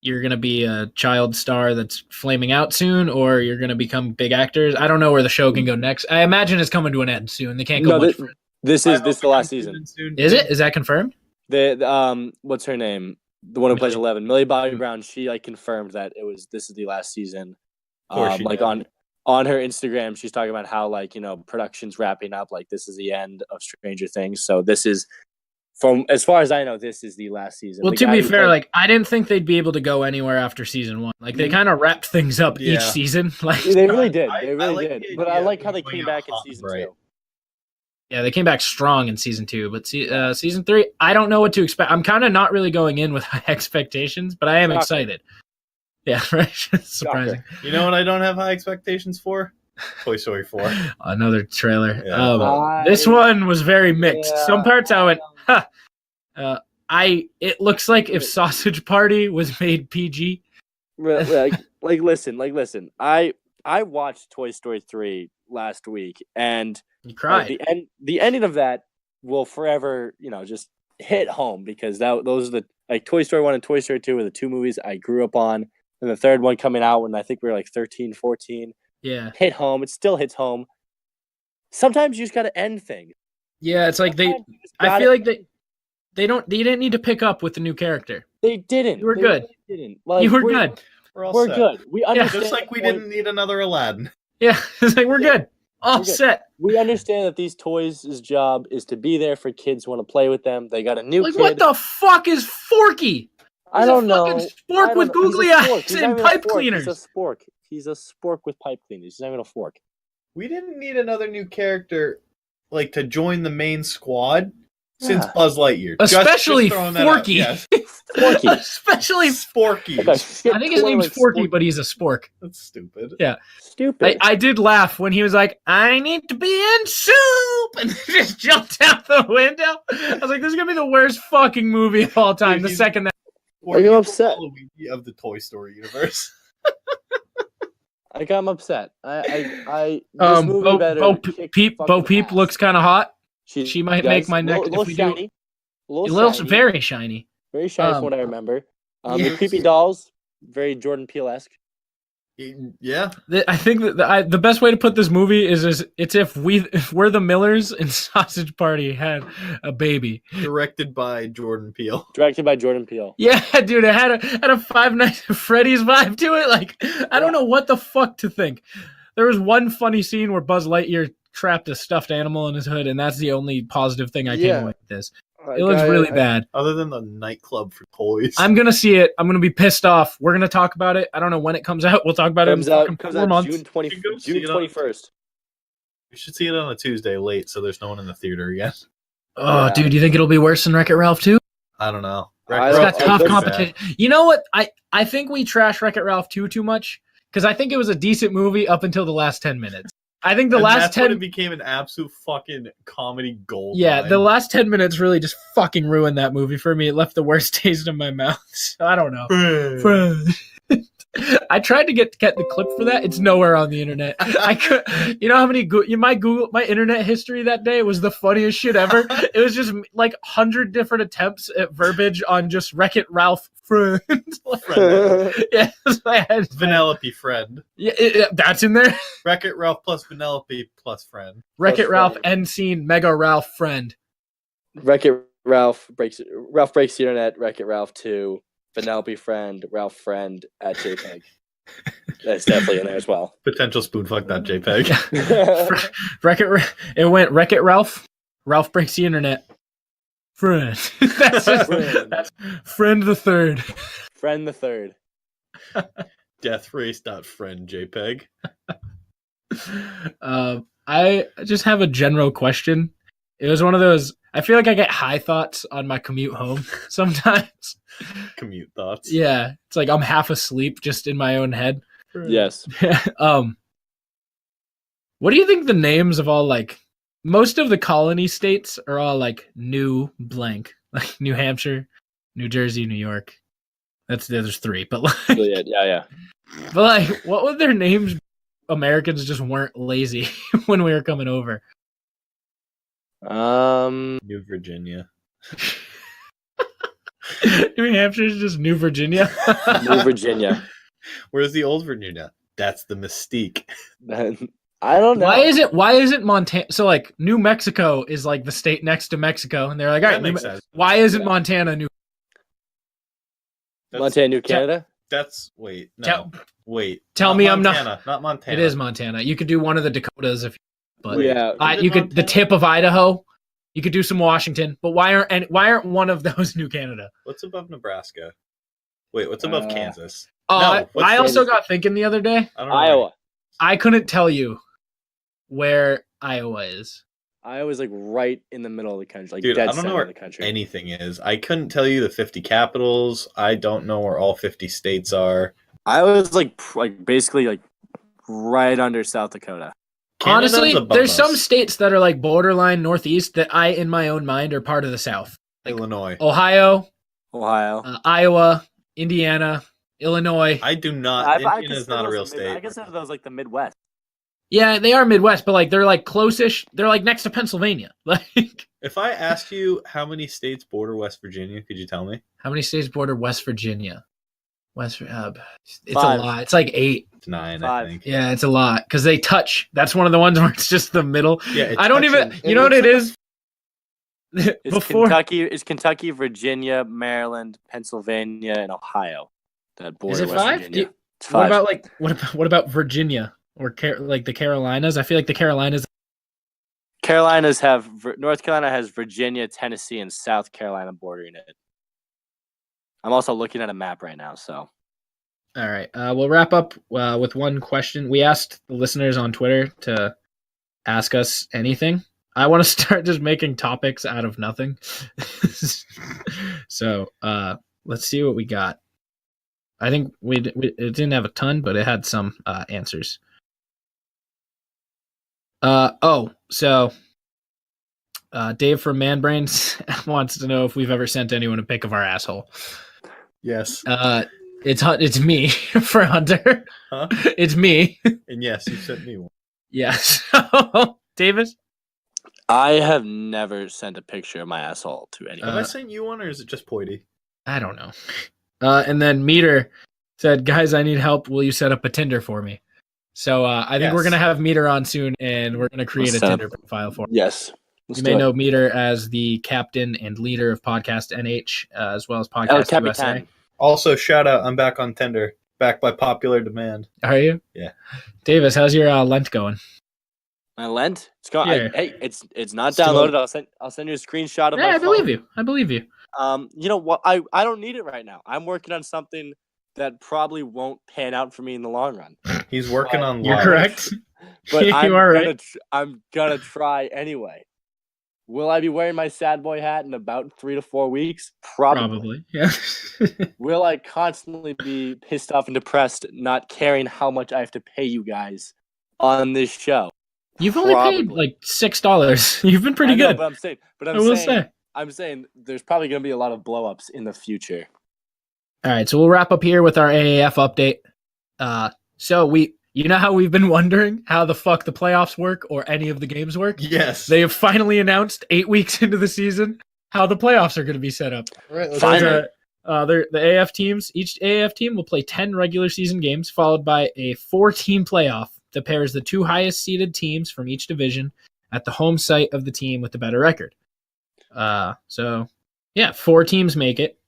you're going to be a child star that's flaming out soon, or you're going to become big actors. I don't know where the show can go next. I imagine it's coming to an end soon. They can't go much further. This is the last season. Is it? Is that confirmed? The what's her name? The one who plays 11, Millie Bobby Brown. She like confirmed that this is the last season. Like on her Instagram, she's talking about how like production's wrapping up. Like this is the end of Stranger Things. So this is, from as far as I know, this is the last season. Well, to be fair, like I didn't think they'd be able to go anywhere after season 1. Like they kind of wrapped things up each season. Like they really did. They really did. But I like how they came back in season 2. Yeah, they came back strong in season 2, but season 3, I don't know what to expect. I'm kind of not really going in with high expectations, but I am excited. Yeah, right. Surprising. You know what I don't have high expectations for? Toy Story 4. Another trailer. Yeah. This one was very mixed. Some parts I went, huh. It looks like if Sausage Party was made PG. Listen. I watched Toy Story 3 last week, and you cried. The ending of that will forever, just hit home, because those are the Toy Story 1 and Toy Story 2 were the 2 movies I grew up on, and the third one coming out when I think we were like 13, 14. Yeah, hit home. It still hits home. Sometimes you just got to end things. Yeah, it's like I feel like they didn't need to pick up with the new character. They didn't. You were good. Really didn't. Like, you were good. We're good. We understand. Just like we didn't need another Aladdin. Yeah, it's like we're good. All set. We understand that these toys' job is to be there for kids who want to play with them. They got a new kid. What the fuck is Forky? I don't know. Spork with googly eyes and pipe cleaners. He's a spork. He's a spork with pipe cleaners. He's not even a fork. We didn't need another new character to join the main squad since Buzz Lightyear. Especially Forky. Yes. Forky. Especially Sporky. I think his name's Forky, but he's a spork. That's stupid. Yeah. Stupid. I did laugh when he was like, I need to be in soup, and just jumped out the window. I was like, this is going to be the worst fucking movie of all time. The second that... Are you upset? Of the Toy Story universe. I got upset. This movie better. Bo Peep looks kind of hot. She might make my next. Little shiny. Very shiny. Very shiny from what I remember. The creepy dolls, very Jordan Peele-esque. Yeah, I think that the best way to put this movie is it's if we're the Millers and Sausage Party had a baby. Directed by Jordan Peele. Yeah, dude, it had a Five Nights at Freddy's vibe to it. Like, I don't know what the fuck to think. There was one funny scene where Buzz Lightyear trapped a stuffed animal in his hood, and that's the only positive thing I came away with this. It looks really bad. Other than the nightclub for toys. I'm going to see it. I'm going to be pissed off. We're going to talk about it. I don't know when it comes out. We'll talk about it in 4 months. June 21st. We should see it on a Tuesday late, so there's no one in the theater yet. Oh, dude, do you think it'll be worse than Wreck-It Ralph 2? I don't know. It's got tough competition. You know what? I think we trash Wreck-It Ralph 2 too much, because I think it was a decent movie up until the last 10 minutes. I think that's when it became an absolute fucking comedy gold. Yeah, the last 10 minutes really just fucking ruined that movie for me. It left the worst taste in my mouth. So I don't know. I tried to get the clip for that. It's nowhere on the internet. I could. You know how many my internet history that day was the funniest shit ever. It was just like 100 different attempts at verbiage on just Wreck-It Ralph friend. Yeah, Vanellope friend. Yeah, that's in there. Wreck-It Ralph plus Vanellope plus friend. Wreck-It Ralph end scene Mega Ralph friend. Wreck-It Ralph breaks the internet. Wreck-It Ralph 2. Vanellope friend, Ralph friend at JPEG. That's definitely in there as well. Potential spoonfuck.jpg. It went Wreck-It Ralph. Ralph breaks the internet. Friend. That's friend the third. Friend the third. Deathrace.friend JPEG. I just have a general question. It was one of those. I feel like I get high thoughts on my commute home sometimes. Commute thoughts. Yeah, it's like I'm half asleep just in my own head. Yes. What do you think the names of all most of the colony states are all new blank, like New Hampshire, New Jersey, New York. There's 3, but yeah. But what would their names Americans just weren't lazy when we were coming over? New Virginia. New Hampshire is just New Virginia. New Virginia. Where's the old Virginia? That's the mystique. I don't know. Why isn't Montana? So like New Mexico is like the state next to Mexico, and they're like, all That right, makes sense. why isn't Montana New? Montana, New Canada? That's wait. Tell Not me I'm Montana, not Montana. It is Montana. You could do one of the Dakotas if, but Yeah. Is you it could the Montana? tip of Idaho. You could do some Washington, but why aren't one of those New Canada? What's above Nebraska? Wait, what's above Kansas? Oh, No, what's I also Kansas? got thinking the other day. I don't know. Iowa. I couldn't tell you where Iowa is. Iowa's like right in the middle of the country, like Dude, dead I don't know center where of the country. anything is. I couldn't tell you the 50 capitals. I don't know where all 50 states are. Iowa's like basically like right under South Dakota. Canada's Honestly, above there's us. some states that are like borderline northeast that I, in my own mind, are part of the South. Like Illinois. Ohio, Ohio. Iowa, Indiana, Illinois. I do not. I Indiana consider is not a those real the mid- I state. consider those like the Midwest. Yeah, they are Midwest, but like they're like close-ish. They're like next to Pennsylvania. Like, If I asked you how many states border West Virginia, could you tell me? how many states border West Virginia? It's 5. a lot. It's like 8. It's 9, 5. I think. Yeah, it's a lot because they touch. That's one of the ones where it's just the middle. Yeah, it I don't even. touches- You know what it is? It's Before Kentucky, Virginia, Maryland, Pennsylvania, and Ohio that border is it West 5? Virginia. It's What 5. about like what about Virginia or like the Carolinas? I feel like the Carolinas. North Carolina has Virginia, Tennessee, and South Carolina bordering it. I'm also looking at a map right now, so All right, we'll wrap up with one question. We asked the listeners on Twitter to ask us anything. I want to start just making topics out of nothing. So let's see what we got. I think it didn't have a ton, but it had some answers. So Dave from ManBrains wants to know if we've ever sent anyone a pic of our asshole. Yes. It's me for Hunter. Huh? It's me. And yes, you sent me one. Yes. Davis? I have never sent a picture of my asshole to anyone. Have I sent you one, or is it just Poity? I don't know. And then Meter said, guys, I need help. Will you set up a Tinder for me? So I think we're Yes. going to have Meter on soon, and we're going to create a Set up- Tinder profile for him. Yes. You may know Meter as the captain and leader of Podcast NH, as well as Podcast El USA. Capitan. Also, shout out, I'm back on Tinder. Back by popular demand. Are you? Yeah. Davis, how's your Lent going? My Lent? It's going. Yeah. Hey, it's not Still- downloaded. I'll send you a screenshot of my Yeah, I phone. believe you. I believe you. You know what? I don't need it right now. I'm working on something that probably won't pan out for me in the long run. He's working on You're live. correct. But You I'm are gonna right. I'm gonna try anyway. Will I be wearing my sad boy hat in about 3 to 4 weeks? Probably. Yeah. Will I constantly be pissed off and depressed, not caring how much I have to pay you guys on this show? You've only paid Probably. like $6. You've been pretty I know, good. but I will say. I'm saying there's probably gonna be a lot of blow ups in the future. All right, so we'll wrap up here with our AAF update. So you know how we've been wondering how the fuck the playoffs work or any of the games work? Yes. They have finally announced 8 weeks into the season how the playoffs are going to be set up. Right, let's Finally. The AF teams, each AF team will play 10 regular season games, followed by a 4-team playoff that pairs the 2 highest seeded teams from each division at the home site of the team with the better record. 4 teams make it.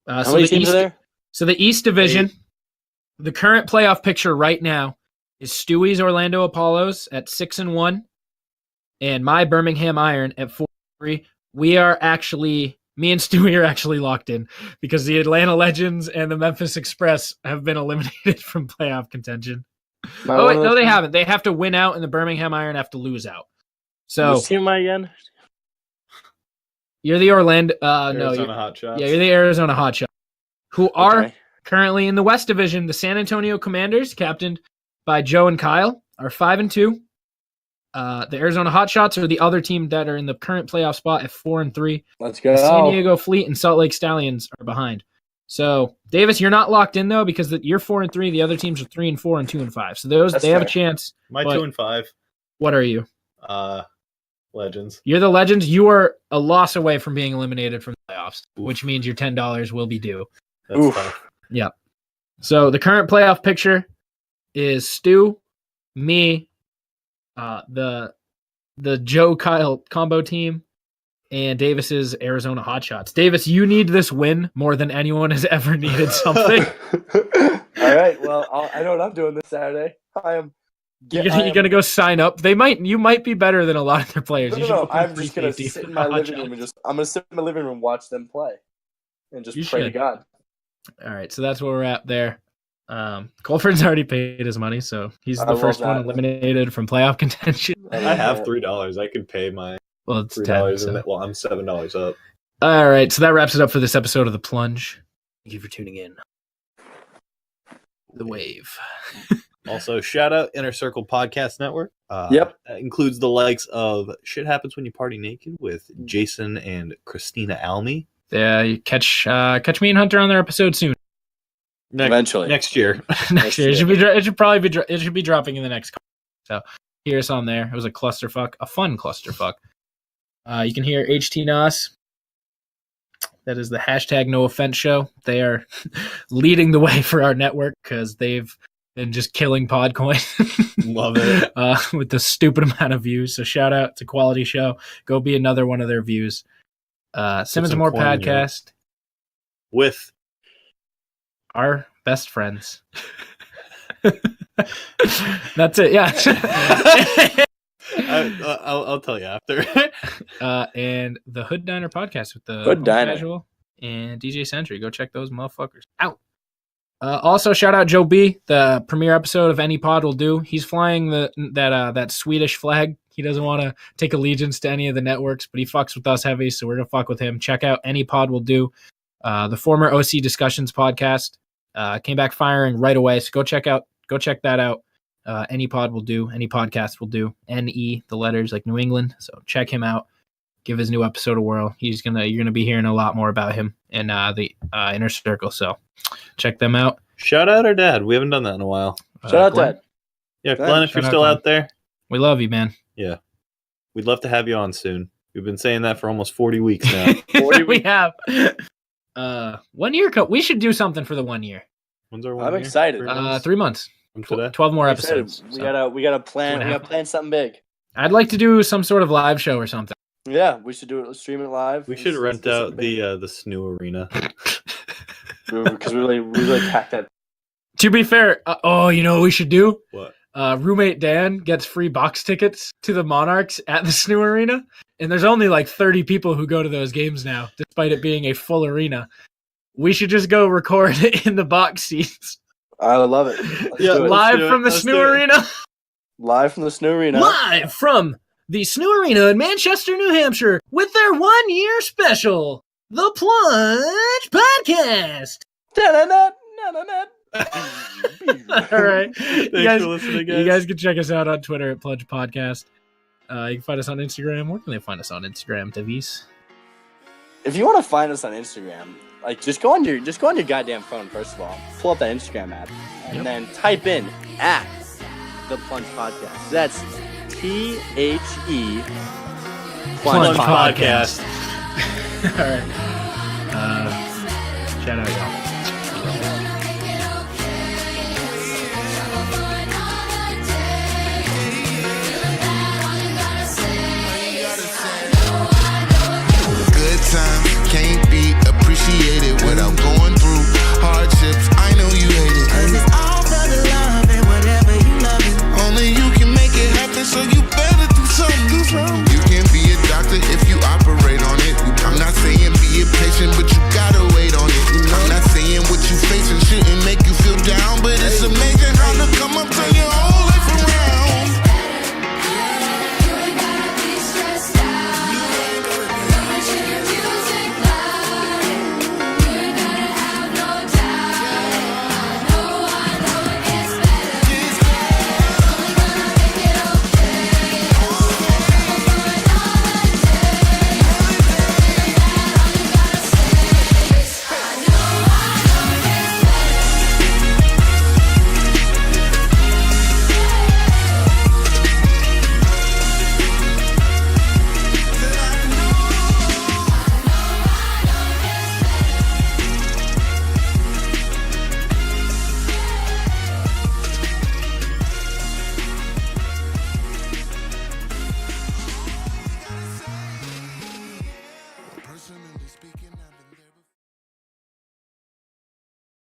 How many teams are there? So the East Division, the current playoff picture right now is Stewie's Orlando Apollos at 6-1, and my Birmingham Iron at 4-3. Me and Stewie are actually locked in because the Atlanta Legends and the Memphis Express have been eliminated from playoff contention. Oh wait, no, they haven't. They have to win out, and the Birmingham Iron have to lose out. So Which team am I again? you're the Orlando. Arizona Hot Shots. You're the Arizona Hotshot, who are Okay. currently in the West Division. The San Antonio Commanders, captained by Joe and Kyle, are 5-2. The Arizona Hotshots are the other team that are in the current playoff spot at 4-3. Let's The go. San Diego Fleet and Salt Lake Stallions are behind. So Davis, you're not locked in though because you're 4-3. The other teams are 3-4 and 2-5. So That's they have a fair. chance. My But- 2-5. What are you? Legends. You're the Legends. You are a loss away from being eliminated from the playoffs, which means your $10 will be due. That's Oof. tough. Yeah. So the current playoff picture is Stu, me, the Joe Kyle combo team, and Davis's Arizona Hotshots. Davis, you need this win more than anyone has ever needed something. All right. Well, I know what I'm doing this Saturday. You're gonna go sign up. You might be better than a lot of their players. You should No, open a I'm free just gonna safety sit for in my the living Hotshots. room and I'm gonna sit in my living room and watch them play, and just You pray to should. God. All right, so that's where we're at there. Colford's already paid his money, so he's I the love first one that. eliminated from playoff contention. I have $3. I could pay my Well, it's $3 10. and So. well, I'm $7 up. All right, so that wraps it up for this episode of The Plunge. Thank you for tuning in. The Wave. Also, shout out Inner Circle Podcast Network. Yep. That includes the likes of Shit Happens When You Party Naked with Jason and Christina Almy. Yeah, you catch me and Hunter on their episode soon. Eventually. Next year. Next year, it should be dropping in the next. So hear us on there. It was a clusterfuck, a fun clusterfuck. You can hear HT Nos. That is the hashtag No Offense Show. They are leading the way for our network because they've been just killing Podcoin. Love it. With the stupid amount of views. So shout out to Quality Show. Go be another one of their views. Simmons some More coin in your- Podcast. With Our best friends. That's it. Yeah. I'll tell you after. And the Hood Diner podcast with the Hood Home Diner. Casual and DJ Sentry. Go check those motherfuckers out. Also, shout out Joe B. The premiere episode of Any Pod Will Do. He's flying that Swedish flag. He doesn't want to take allegiance to any of the networks, but he fucks with us heavy, so we're gonna fuck with him. Check out Any Pod Will Do. The former OC Discussions podcast came back firing right away, so go check that out. Any Pod Will Do. Any podcast will do. NE, the letters like New England. So check him out. Give his new episode a whirl. You're gonna be hearing a lot more about him in the Inner Circle. So check them out. Shout out our dad. We haven't done that in a while. Shout out, Glenn, Dad. Yeah, Glenn, Glenn, if you're shout out, still Glenn. out there, we love you, man. yeah, we'd love to have you on soon. We've been saying that for almost 40 weeks now. 40 we have 1 year. We should do something for the 1 year. When's our 1 I'm year? excited. 3 months 3 months. from today? 12 more I'm excited. episodes. We So. gotta plan. 2.5 We gotta plan something big. I'd like to do some sort of live show or something. Yeah, we should do it. Let's stream it live. We should rent out the SNU arena. because we really packed that. To be fair, you know what we should do? What? Roommate Dan gets free box tickets to the Monarchs at the SNU Arena, and there's only like 30 people who go to those games now, despite it being a full arena. We should just go record it in the box seats. I love it. Let's Yeah, do it. Live do it. from the Let's SNU do it. Arena. Live from the SNU Arena. Live from the SNU Arena in Manchester, New Hampshire, with their 1 year special, the Plunge Podcast. Da-da-da-da-da-da. All right. Thanks for listening, guys. You guys can check us out on Twitter at Plunge Podcast. You can find us on Instagram. Where can they find us on Instagram, Davies? If you want to find us on Instagram, like just go on your goddamn phone first of all. Pull up that Instagram app and Yep. then type in at the Plunge Podcast. That's THE Plunge Plunge Podcast. All right. Shout out, y'all.